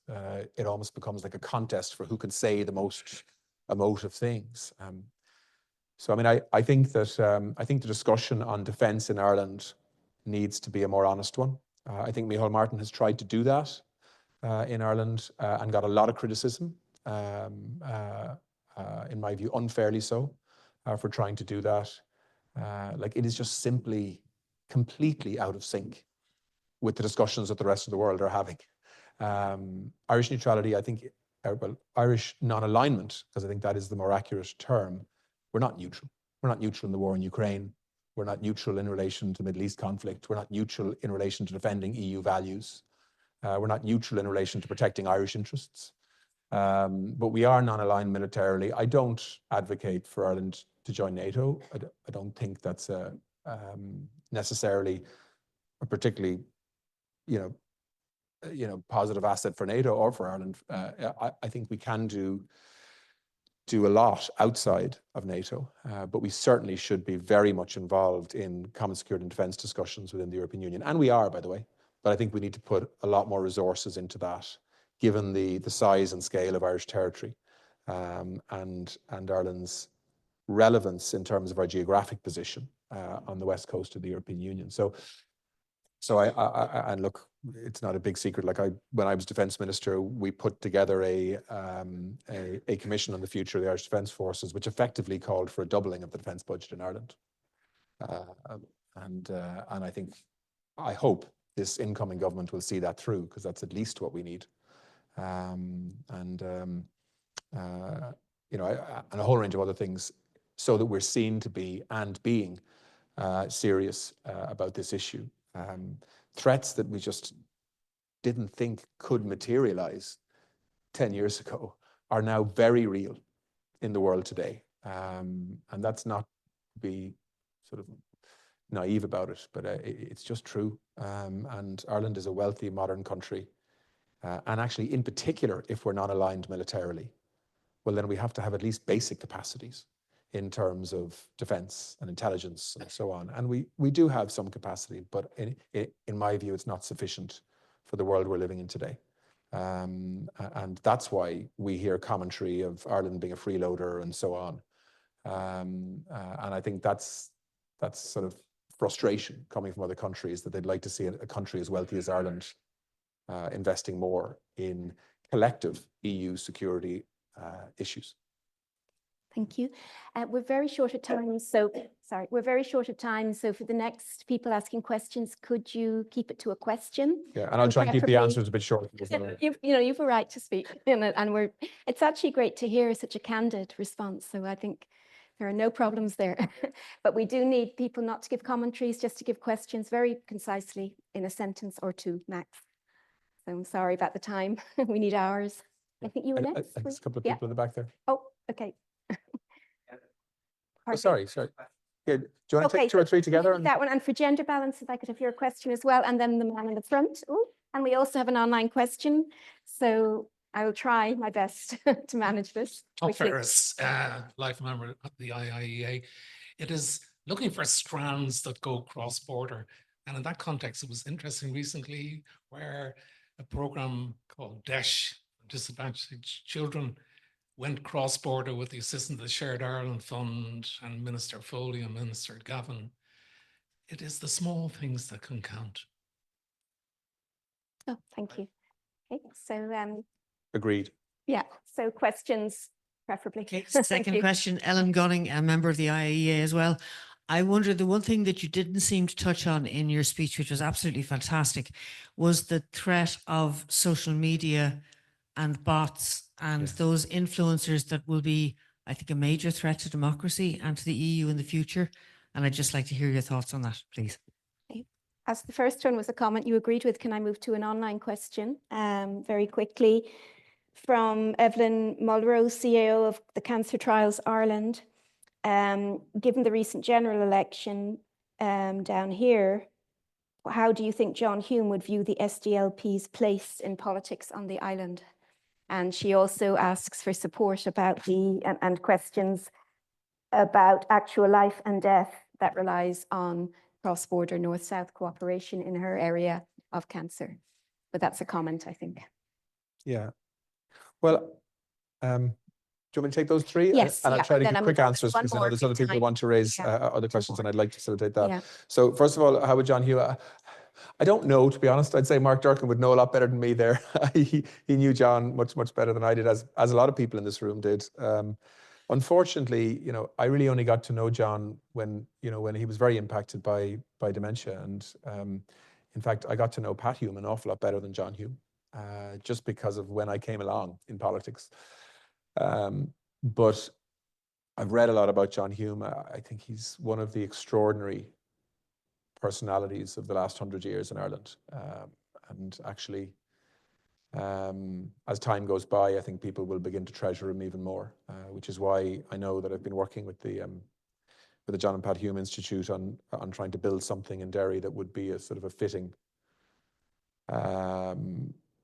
It almost becomes like a contest for who can say the most emotive things. So I mean, I think that I think the discussion on defence in Ireland needs to be a more honest one. I think Micheál Martin has tried to do that in Ireland and got a lot of criticism, in my view, unfairly so, for trying to do that. Like it is just simply completely out of sync with the discussions that the rest of the world are having. Irish neutrality, I think, well, Irish non-alignment, because I think that is the more accurate term. We're not neutral. We're not neutral in the war in Ukraine. We're not neutral in relation to the Middle East conflict. We're not neutral in relation to defending EU values. We're not neutral in relation to protecting Irish interests. But we are non-aligned militarily. I don't advocate for Ireland to join NATO. I don't think that's necessarily a particularly, you know, positive asset for NATO or for Ireland. I think we can do a lot outside of NATO, but we certainly should be very much involved in common security and defence discussions within the European Union. And we are, by the way, but I think we need to put a lot more resources into that, given the size and scale of Irish territory and Ireland's relevance in terms of our geographic position on the west coast of the European Union. So and look, it's not a big secret. Like when I was Defence Minister, we put together a commission on the future of the Irish Defence Forces, which effectively called for a doubling of the defence budget in Ireland. And I hope this incoming government will see that through, because that's at least what we need. You know, and a whole range of other things, so that we're seen to be and being serious about this issue. Threats that we just didn't think could materialize 10 years ago are now very real in the world today. And that's not to be sort of naive about it, but it's just true. And Ireland is a wealthy, modern country. And actually, in particular, if we're not aligned militarily, well, then we have to have at least basic capacities in terms of defence and intelligence and so on. And we do have some capacity, but in my view, it's not sufficient for the world we're living in today. And that's why we hear commentary of Ireland being a freeloader and so on. And I think that's sort of frustration coming from other countries, that they'd like to see a country as wealthy as Ireland investing more in collective EU security issues. Thank you. We're very short of time, so we're very short of time. So for the next people asking questions, could you keep it to a question? Yeah, and I'll try and keep the answers a bit short. You've a right to speak, and it's actually great to hear such a candid response. So I think there are no problems there. But we do need people not to give commentaries, just to give questions very concisely in a sentence or two max. So I'm sorry about the time. We need hours. I think you were next. There's a couple of people in the back there. Oh, okay. Oh, sorry. Yeah, do you want to take two or three together? That one, and for gender balance, if I could have your question as well, and then the man in the front. Ooh, and we also have an online question. So I will try my best to manage this Tom quickly. Ferris, life member at the IIEA. It is looking for strands that go cross-border. And in that context, it was interesting recently where a program called DESH, Disadvantaged Children, went cross-border with the assistance of the Shared Ireland Fund and Minister Foley and Minister Gavin. It is the small things that can count. Oh, thank you. Okay, so Agreed. yeah, so questions preferably. Okay, Thank second you. question, Ellen Gunning, a member of the IIEA as well. I wonder, the one thing that you didn't seem to touch on in your speech, which was absolutely fantastic, was the threat of social media and bots and those influencers that will be, I think, a major threat to democracy and to the EU in the future. And I'd just like to hear your thoughts on that, please. Okay. As the first one was a comment you agreed with, can I move to an online question very quickly? From Evelyn Mulrow, CAO of the Cancer Trials Ireland. Given the recent general election down here, how do you think John Hume would view the SDLP's place in politics on the island? And she also asks for support about and questions about actual life and death that relies on cross-border north-south cooperation in her area of cancer. But that's a comment, I think. Yeah. Well, do you want me to take those three? Yes. And I'll try to then give I'm quick gonna answers one because I know more there's if other people who time. want to raise Yeah. other questions, and I'd like to facilitate that. Yeah. So first of all, how would John Hume? I don't know, to be honest. I'd say Mark Durkan would know a lot better than me there. he knew John much better than I did, as a lot of people in this room did. Unfortunately, I really only got to know John when he was very impacted by dementia, and in fact, I got to know Pat Hume an awful lot better than John Hume, just because of when I came along in politics. But I've read a lot about John Hume. I think he's one of the extraordinary personalities of the last 100 years in Ireland. And actually, as time goes by, I think people will begin to treasure him even more, which is why I know that I've been working with the John and Pat Hume Institute on trying to build something in Derry that would be a sort of a fitting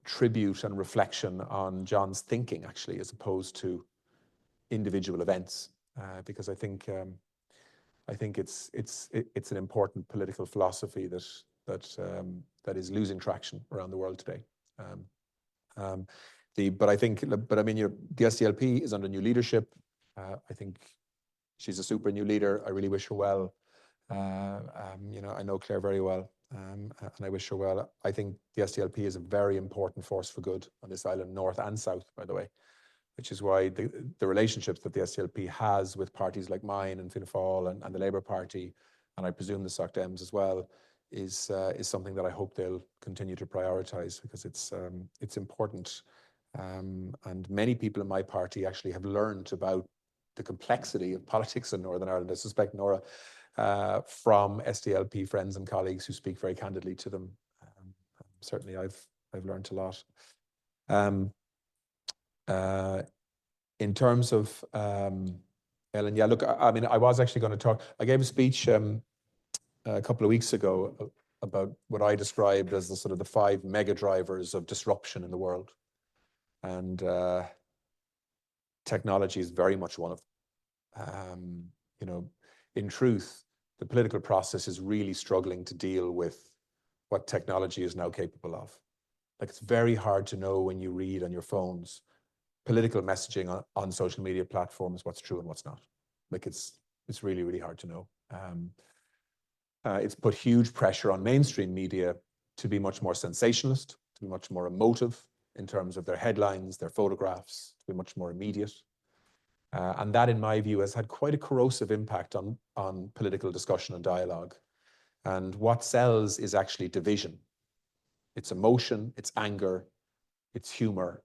tribute and reflection on John's thinking, actually, as opposed to individual events, because I think it's an important political philosophy that is losing traction around the world today. But I mean, the SDLP is under new leadership. I think she's a super new leader. I really wish her well. I know Claire very well, and I wish her well. I think the SDLP is a very important force for good on this island, north and south, by the way, which is why the relationships that the SDLP has with parties like mine and Fianna Fáil and the Labour Party, and I presume the Soc Dems as well, is something that I hope they'll continue to prioritise, because it's important. And many people in my party actually have learned about the complexity of politics in Northern Ireland. I suspect, Nora, from SDLP friends and colleagues who speak very candidly to them. Certainly, I've learned a lot. In terms of Ellen, yeah, look, I mean, I was actually going to talk. I gave a speech a couple of weeks ago about what I described as the sort of the 5 mega drivers of disruption in the world, and technology is very much one of them. In truth, the political process is really struggling to deal with what technology is now capable of. Like, it's very hard to know when you read on your phones political messaging on social media platforms what's true and what's not. Like, it's really, really hard to know. It's put huge pressure on mainstream media to be much more sensationalist, to be much more emotive in terms of their headlines, their photographs, to be much more immediate. And that, in my view, has had quite a corrosive impact on political discussion and dialogue. And what sells is actually division. It's emotion, it's anger, it's humor.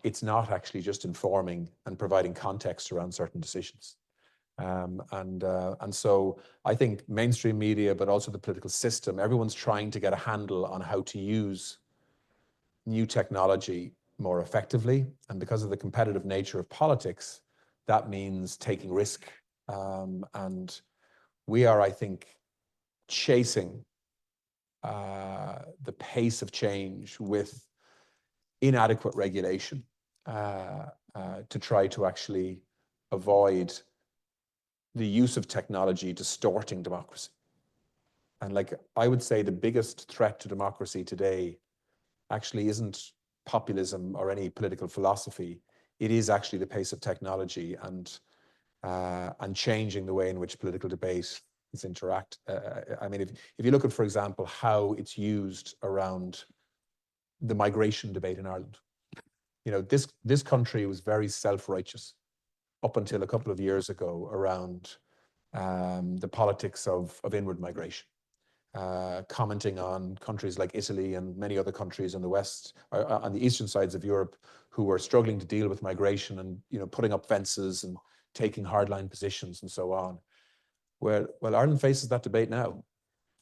It's not actually just informing and providing context around certain decisions. And so I think mainstream media, but also the political system, everyone's trying to get a handle on how to use new technology more effectively. And because of the competitive nature of politics, that means taking risk. And we are, I think, chasing the pace of change with inadequate regulation to try to actually avoid the use of technology distorting democracy. And like I would say, the biggest threat to democracy today actually isn't populism or any political philosophy. It is actually the pace of technology and changing the way in which political debate is interact. I mean, if you look at, for example, how it's used around the migration debate in Ireland, you know, this country was very self-righteous up until a couple of years ago around the politics of inward migration, commenting on countries like Italy and many other countries in the West, on the eastern sides of Europe, who were struggling to deal with migration and, you know, putting up fences and taking hardline positions and so on. Well, Ireland faces that debate now,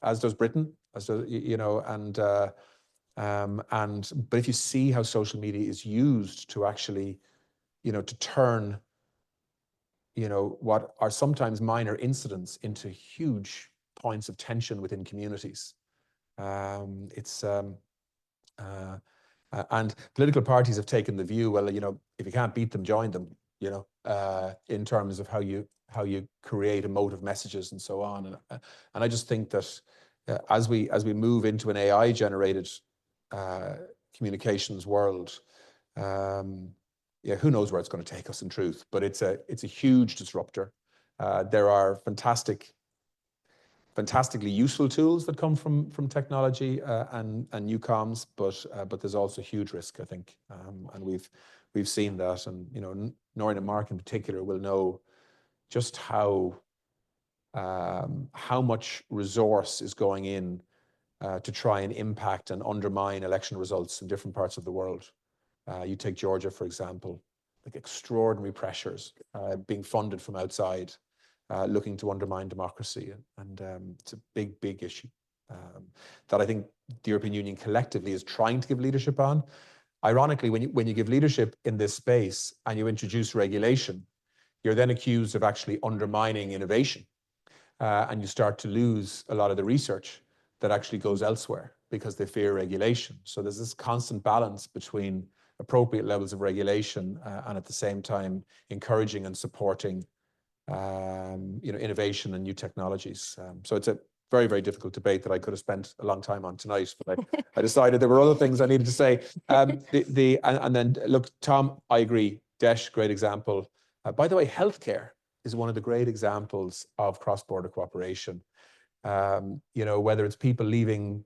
as does Britain, as does, you know, but if you see how social media is used to actually, you know, to turn, you know, what are sometimes minor incidents into huge points of tension within communities. And political parties have taken the view, well, you know, if you can't beat them, join them, you know, in terms of how you create emotive messages and so on. And I just think that as we move into an AI generated communications world, yeah, who knows where it's going to take us in truth, but it's a huge disruptor. There are fantastically useful tools that come from technology and new comms, but there's also huge risk, I think, and we've seen that, and you know, Noreen and Mark in particular will know just how much resource is going in to try and impact and undermine election results in different parts of the world. You take Georgia, for example, like extraordinary pressures being funded from outside, looking to undermine democracy. And it's a big issue that I think the European Union collectively is trying to give leadership on. Ironically, when you give leadership in this space and you introduce regulation, you're then accused of actually undermining innovation. And you start to lose a lot of the research that actually goes elsewhere because they fear regulation. So there's this constant balance between appropriate levels of regulation and at the same time encouraging and supporting you know, innovation and new technologies. So it's a very difficult debate that I could have spent a long time on tonight, but I decided there were other things I needed to say. And then look, Tom, I agree. Desh, great example. By the way, healthcare is one of the great examples of cross-border cooperation. You know, whether it's people leaving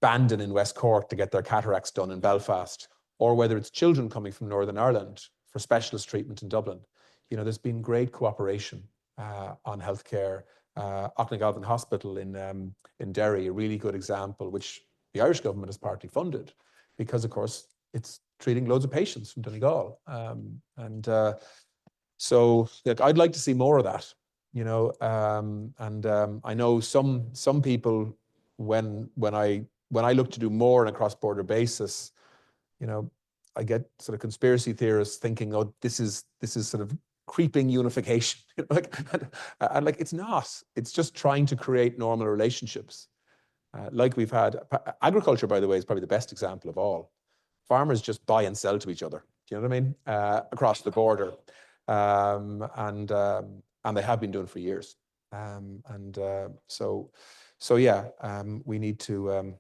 Bandon in West Cork to get their cataracts done in Belfast, or whether it's children coming from Northern Ireland for specialist treatment in Dublin. You know, there's been great cooperation on healthcare. Auckland Hospital in Derry, a really good example, which the Irish government has partly funded because, of course, it's treating loads of patients from Donegal. So look, I'd like to see more of that, you know, I know some people when I look to do more on a cross-border basis, you know, I get sort of conspiracy theorists thinking, oh, this is sort of creeping unification. Like it's not. It's just trying to create normal relationships. Like we've had, agriculture, by the way, is probably the best example of all. Farmers just buy and sell to each other. Do you know what I mean? Across the border, and they have been doing for years. So yeah, we need to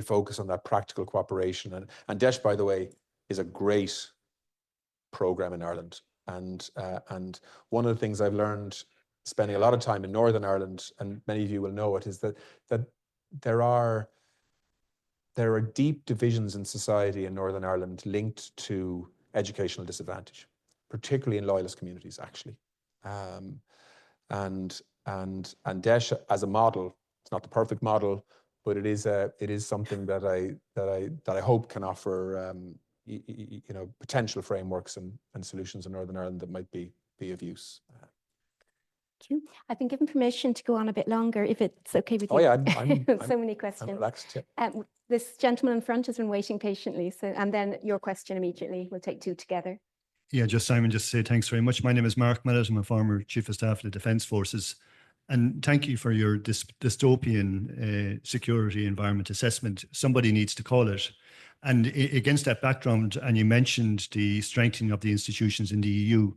focus on that practical cooperation. And Desh, by the way, is a great program in Ireland. And one of the things I've learned spending a lot of time in Northern Ireland, and many of you will know it, is that there are deep divisions in society in Northern Ireland linked to educational disadvantage, particularly in loyalist communities, actually. And Desh as a model, it's not the perfect model, but it is something that I hope can offer you know, potential frameworks and solutions in Northern Ireland that might be of use. Thank you. I've been given permission to go on a bit longer, if it's okay with you. Oh yeah, I'm so many questions. I'm relaxed, yeah. This gentleman in front has been waiting patiently, so and then your question immediately. We'll take two together. Yeah, Simon, just to say thanks very much. My name is Mark Millett. I'm a former Chief of Staff of the Defence Forces. And thank you for your dystopian security environment assessment. Somebody needs to call it. And against that background, and you mentioned the strengthening of the institutions in the EU,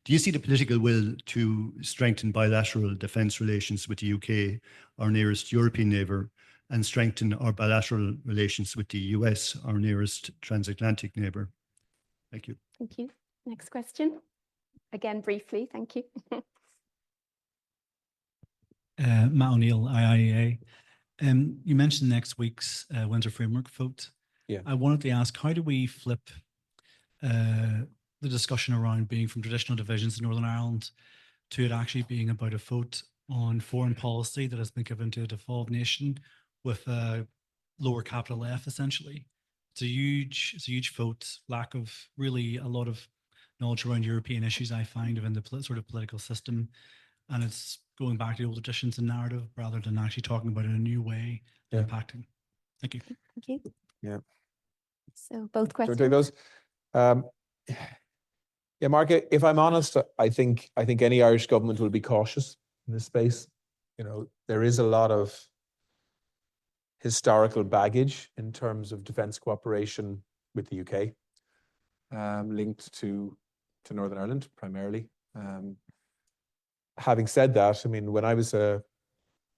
do you see the political will to strengthen bilateral defence relations with the UK, our nearest European neighbour, and strengthen our bilateral relations with the US, our nearest transatlantic neighbour? Thank you. Thank you. Next question. Again, briefly, thank you. Matt O'Neill, IIEA. You mentioned next week's Windsor Framework vote. Yeah. I wanted to ask, how do we flip the discussion around being from traditional divisions in Northern Ireland to it actually being about a vote on foreign policy that has been given to a devolved nation with a lower capital F, essentially? It's a huge vote, lack of really a lot of knowledge around European issues, I find, within the sort of political system. And it's going back to the old traditions and narrative rather than actually talking about it in a new way, impacting. Thank you. Thank you. Yeah. So both questions. Do you want to take those? Yeah, Mark, if I'm honest, I think any Irish government will be cautious in this space. You know, there is a lot of historical baggage in terms of defence cooperation with the UK, linked to Northern Ireland primarily. Having said that, I mean, when I was a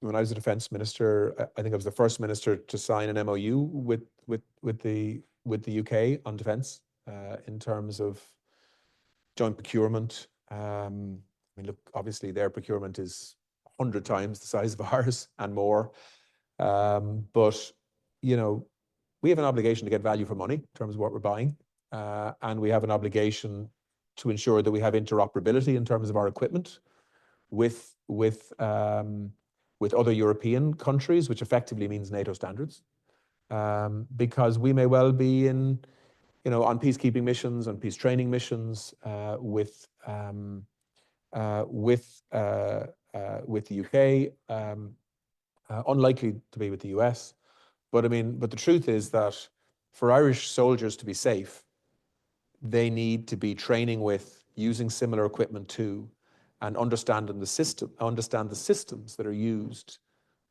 defence minister, I think I was the first minister to sign an MOU with the UK on defence in terms of joint procurement. I mean, look, obviously their procurement is 100 times the size of ours and more. But, you know, we have an obligation to get value for money in terms of what we're buying. And we have an obligation to ensure that we have interoperability in terms of our equipment with other European countries, which effectively means NATO standards. Because we may well be on peacekeeping missions, on peace training missions with the UK, unlikely to be with the US. But the truth is that for Irish soldiers to be safe, they need to be training with, using similar equipment too, and understand the systems that are used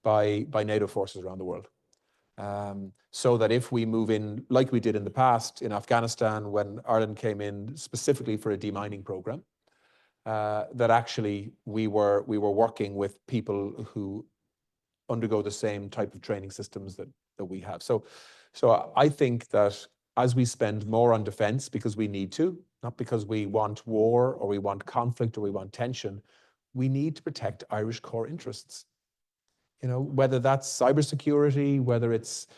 by NATO forces around the world. So that if we move in, like we did in the past in Afghanistan when Ireland came in specifically for a demining program, that actually we were working with people who undergo the same type of training systems that we have. So I think that as we spend more on defence because we need to, not because we want war or we want conflict or we want tension, we need to protect Irish core interests. You know, whether that's cybersecurity, whether it's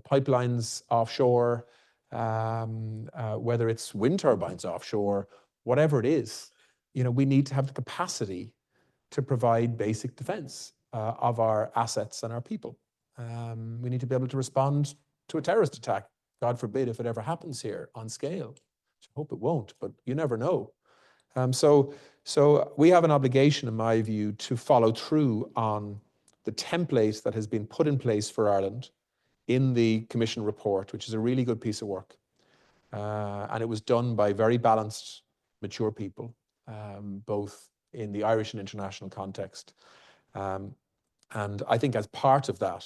pipelines offshore, whether it's wind turbines offshore, whatever it is, you know, we need to have the capacity to provide basic defense of our assets and our people. We need to be able to respond to a terrorist attack, God forbid, if it ever happens here on scale. I hope it won't, but you never know. So we have an obligation, in my view, to follow through on the template that has been put in place for Ireland in the Commission report, which is a really good piece of work. And it was done by very balanced, mature people, both in the Irish and international context. And I think as part of that,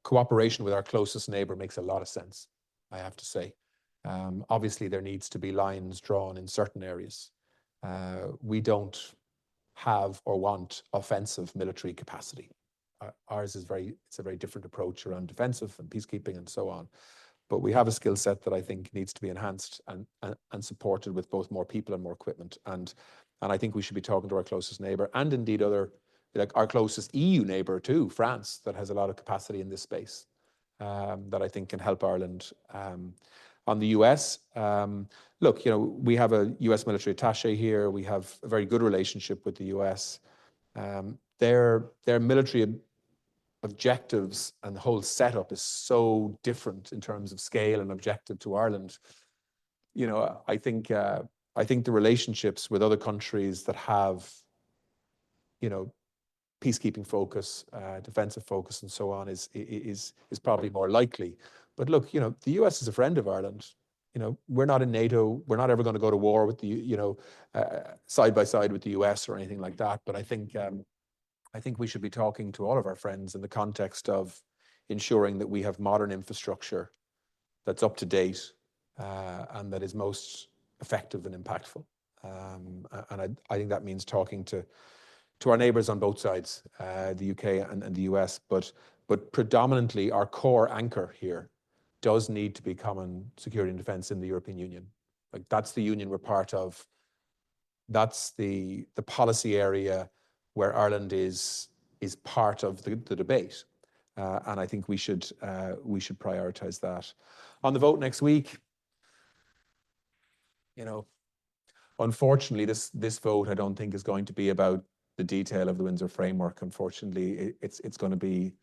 cooperation with our closest neighbour makes a lot of sense, I have to say. Obviously, there needs to be lines drawn in certain areas. We don't have or want offensive military capacity. Ours is it's a very different approach around defensive and peacekeeping and so on. But we have a skill set that I think needs to be enhanced and supported with both more people and more equipment. And I think we should be talking to our closest neighbour and indeed like our closest EU neighbour too, France, that has a lot of capacity in this space that I think can help Ireland. On the US, look, you know, we have a US military attaché here. We have a very good relationship with the US. Their military objectives and the whole setup is so different in terms of scale and objective to Ireland. You know, I think the relationships with other countries that have, you know, peacekeeping focus, defensive focus, and so on is probably more likely. But look, you know, the US is a friend of Ireland. You know, we're not in NATO. We're not ever going to go to war with side by side with the US or anything like that. But I think we should be talking to all of our friends in the context of, ensuring that we have modern infrastructure that's up to date and that is most effective and impactful. And I think that means talking to our neighbours on both sides, the UK and the US, but predominantly our core anchor here does need to be common security and defence in the European Union. Like, that's the union we're part of. That's the policy area where Ireland is part of the debate, and I think we should prioritise that. On the vote next week, you know, unfortunately, this vote I don't think is going to be about the detail of the Windsor Framework. Unfortunately, it's going to be,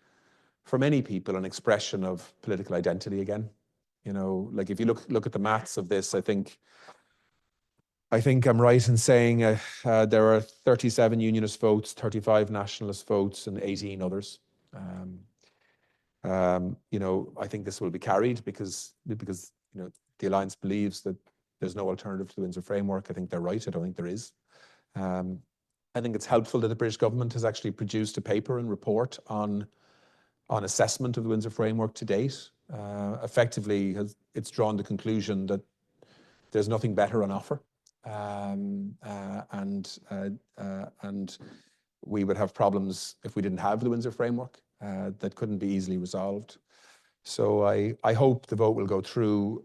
for many people, an expression of political identity again. You know, like, if you look at the maths of this, I think I'm right in saying there are 37 unionist votes, 35 nationalist votes, and 18 others. You know, I think this will be carried because you know, the Alliance believes that there's no alternative to the Windsor Framework. I think they're right. I don't think there is. I think it's helpful that the British government has actually produced a paper and report on assessment of the Windsor Framework to date. Effectively, it's drawn the conclusion that there's nothing better on offer, and we would have problems if we didn't have the Windsor Framework that couldn't be easily resolved. So I hope the vote will go through.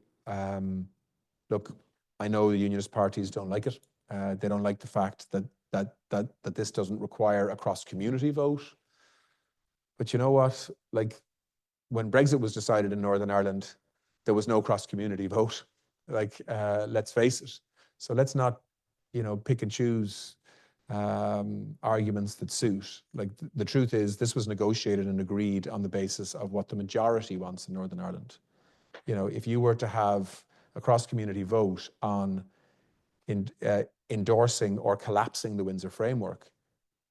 Look, I know the unionist parties don't like it. They don't like the fact that this doesn't require a cross-community vote. But you know what? Like, when Brexit was decided in Northern Ireland, there was no cross-community vote. Like, let's face it. So let's not, you know, pick and choose arguments that suit. Like, the truth is, this was negotiated and agreed on the basis of what the majority wants in Northern Ireland. You know, if you were to have a cross-community vote on endorsing or collapsing the Windsor Framework,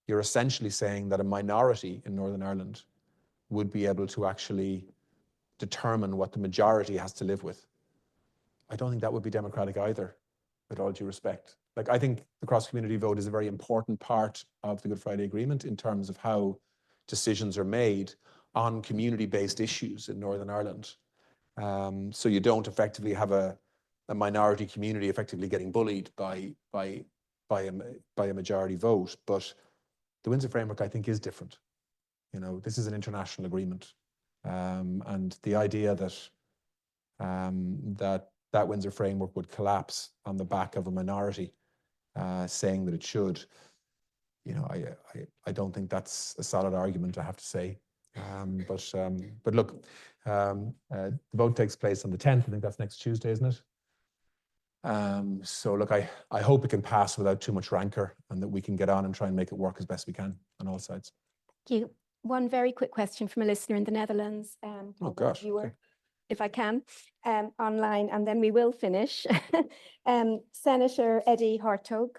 you're essentially saying that a minority in Northern Ireland would be able to actually determine what the majority has to live with. I don't think that would be democratic either, with all due respect. Like, I think the cross-community vote is a very important part of the Good Friday Agreement in terms of how decisions are made on community-based issues in Northern Ireland. So you don't effectively have a minority community effectively getting bullied by a majority vote. But the Windsor Framework, I think, is different. You know, this is an international agreement, and the idea that that Windsor Framework would collapse on the back of a minority saying that it should, you know, I don't think that's a solid argument, I have to say. But look, the vote takes place on the 10th. I think that's next Tuesday, isn't it? So look, I hope it can pass without too much rancor, and that we can get on and try and make it work as best we can on all sides. Thank you. One very quick question from a listener in the Netherlands. Oh gosh, viewer, okay. If I can, online, and then we will finish. Senator Eddie Hartog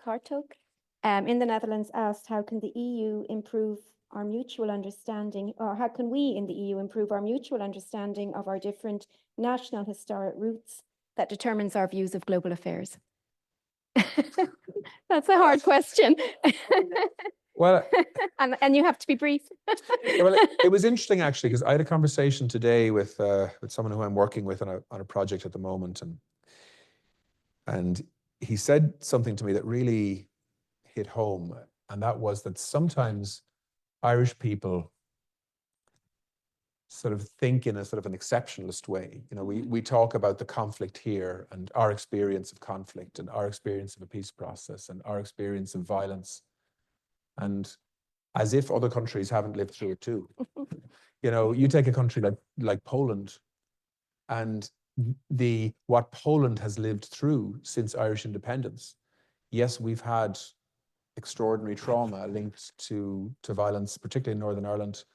in the Netherlands asked, how can the EU improve our mutual understanding, or how can we in the EU improve our mutual understanding of our different national historic roots that determines our views of global affairs? That's a hard question. Well, and you have to be brief. Well, it was interesting actually, because I had a conversation today with someone who I'm working with on a project at the moment, and he said something to me that really hit home, and that was that sometimes Irish people sort of think in a sort of an exceptionalist way. You know, we talk about the conflict here and our experience of conflict and our experience of a peace process and our experience of violence, and as if other countries haven't lived through it too. You know, you take a country like Poland, and what Poland has lived through since Irish independence. Yes, we've had extraordinary trauma linked to violence, particularly in Northern Ireland.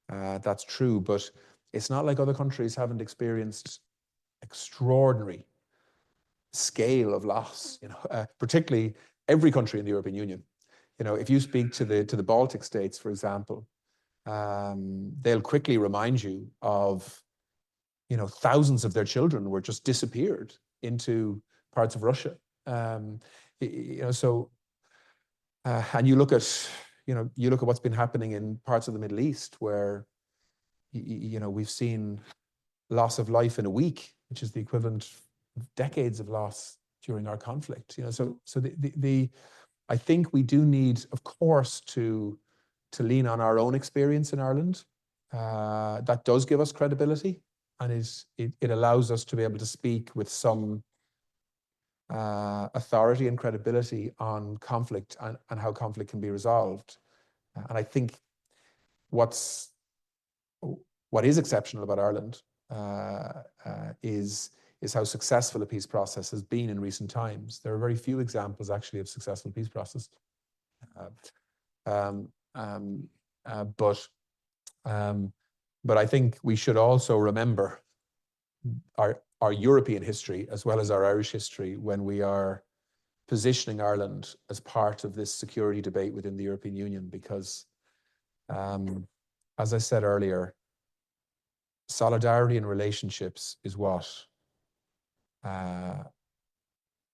That's true, but it's not like other countries haven't experienced extraordinary scale of loss. You know, particularly every country in the European Union. You know, if you speak to the Baltic states, for example, they'll quickly remind you of, you know, thousands of their children were just disappeared into parts of Russia. You know, so and you look at what's been happening in parts of the Middle East, where, you know, we've seen loss of life in a week, which is the equivalent of decades of loss during our conflict. You know, so I think we do need, of course, to lean on our own experience in Ireland. That does give us credibility, and it allows us to be able to speak with some authority and credibility on conflict and how conflict can be resolved. And I think what is exceptional about Ireland is how successful a peace process has been in recent times. There are very few examples actually of successful peace process. But I think we should also remember our European history as well as our Irish history when we are positioning Ireland as part of this security debate within the European Union, because as I said earlier, solidarity in relationships is what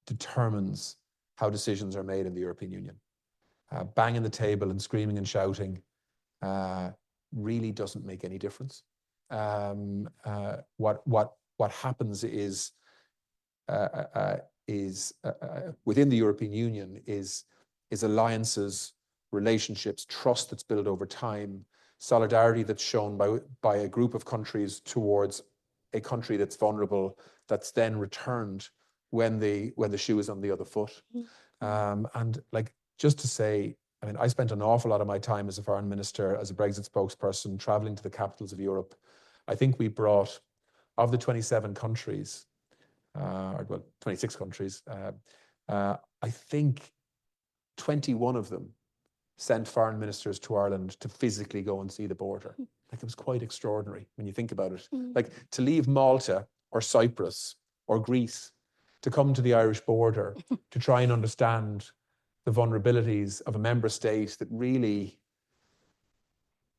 determines how decisions are made in the European Union. Banging the table and screaming and shouting really doesn't make any difference. What happens is within the European Union is alliances, relationships, trust that's built over time, solidarity that's shown by a group of countries towards a country that's vulnerable, that's then returned when the shoe is on the other foot. And like, just to say, I mean, I spent an awful lot of my time as a foreign minister, as a Brexit spokesperson, traveling to the capitals of Europe. I think we brought, of the 27 countries, or well, 26 countries, I think 21 of them sent foreign ministers to Ireland to physically go and see the border. Like, it was quite extraordinary when you think about it. Like, to leave Malta or Cyprus or Greece to come to the Irish border to try and understand the vulnerabilities of a member state that really,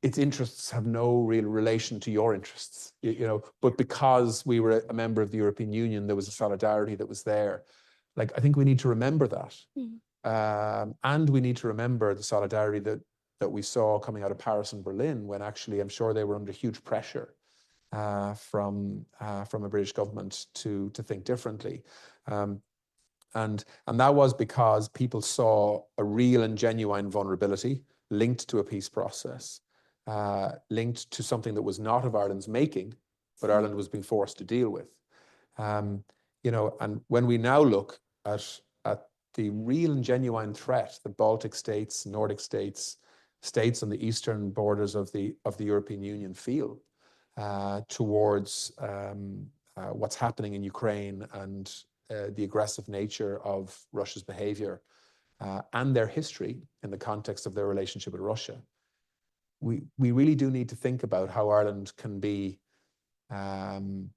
its interests have no real relation to your interests, you know, but because we were a member of the European Union, there was a solidarity that was there. Like, I think we need to remember that. And we need to remember the solidarity that we saw coming out of Paris and Berlin, when actually I'm sure they were under huge pressure from a British government to think differently. And that was because people saw a real and genuine vulnerability linked to a peace process, linked to something that was not of Ireland's making, but Ireland was being forced to deal with. You know, and when we now look at the real and genuine threat the Baltic states, Nordic states, states on the eastern borders of the European Union feel towards what's happening in Ukraine and the aggressive nature of Russia's behavior and their history in the context of their relationship with Russia, we really do need to think about how Ireland can be an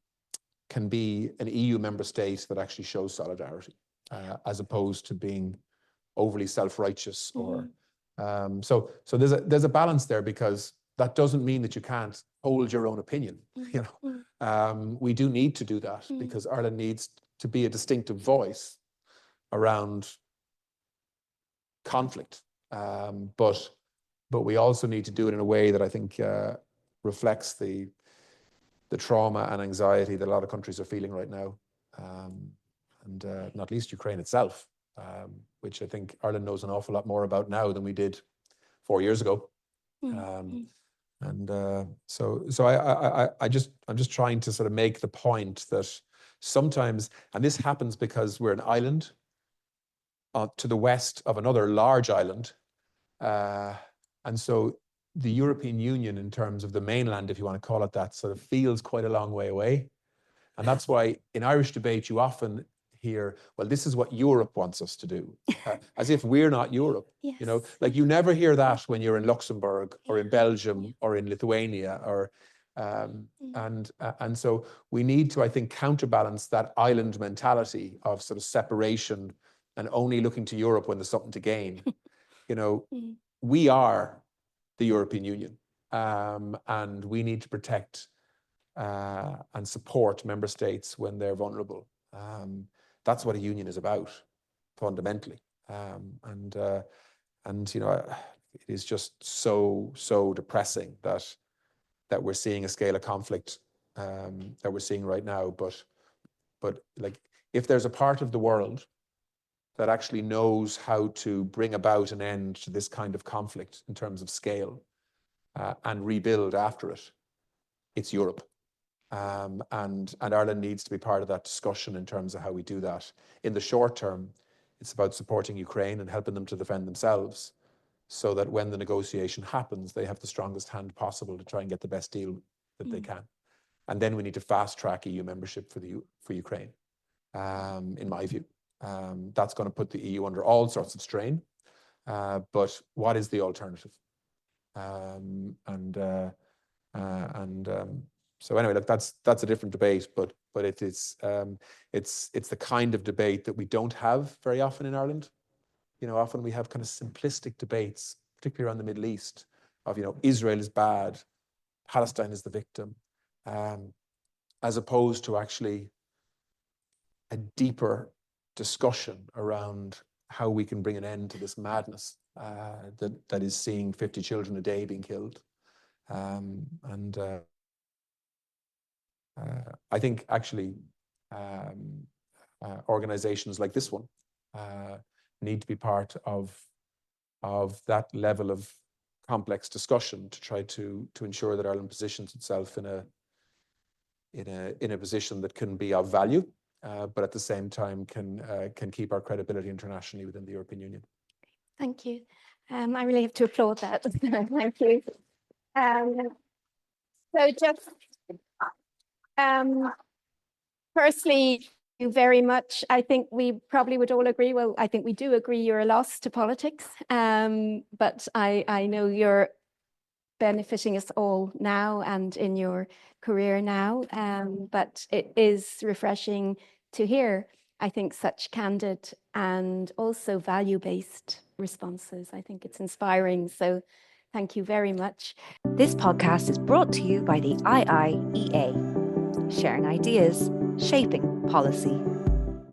EU member state that actually shows solidarity, as opposed to being overly self-righteous or so there's a balance there, because that doesn't mean that you can't hold your own opinion. You know, we do need to do that because Ireland needs to be a distinctive voice around conflict, but we also need to do it in a way that I think reflects the trauma and anxiety that a lot of countries are feeling right now, and not least Ukraine itself, which I think Ireland knows an awful lot more about now than we did 4 years ago. So I'm just trying to sort of make the point that sometimes, and this happens because we're an island to the west of another large island, and so the European Union, in terms of the mainland, if you want to call it that, sort of feels quite a long way away. And that's why in Irish debate you often hear, well, this is what Europe wants us to do, as if we're not Europe. Yes. You know, like, you never hear that when you're in Luxembourg or in Belgium or in Lithuania, or and so we need to, I think, counterbalance that island mentality of sort of separation and only looking to Europe when there's something to gain. You know, we are the European Union, and we need to protect and support member states when they're vulnerable. That's what a union is about, fundamentally. And you know, it is just so depressing that that we're seeing a scale of conflict that we're seeing right now. But like, if there's a part of the world that actually knows how to bring about an end to this kind of conflict in terms of scale and rebuild after it, it's Europe. And Ireland needs to be part of that discussion in terms of how we do that. In the short term, it's about supporting Ukraine and helping them to defend themselves, so that when the negotiation happens, they have the strongest hand possible to try and get the best deal that they can. And then we need to fast track EU membership for Ukraine, in my view. That's going to put the EU under all sorts of strain. But what is the alternative? So anyway, look, that's a different debate, but it is it's the kind of debate that we don't have very often in Ireland. You know, often we have kind of simplistic debates, particularly around the Middle East, of, you know, Israel is bad, Palestine is the victim, as opposed to actually a deeper discussion around how we can bring an end to this madness that is seeing 50 children a day being killed. I think actually organizations like this one need to be part of that level of complex discussion to try to ensure that Ireland positions itself in a position that can be of value, but at the same time can keep our credibility internationally within the European Union. Thank you. I really have to applaud that. Thank you. So just firstly, you very much. I think we probably would all agree. Well, I think we do agree you're a loss to politics. But I know you're benefiting us all now and in your career now. But it is refreshing to hear, I think, such candid and also value-based responses. I think it's inspiring. So thank you very much. This podcast is brought to you by the IIEA, sharing ideas, shaping policy.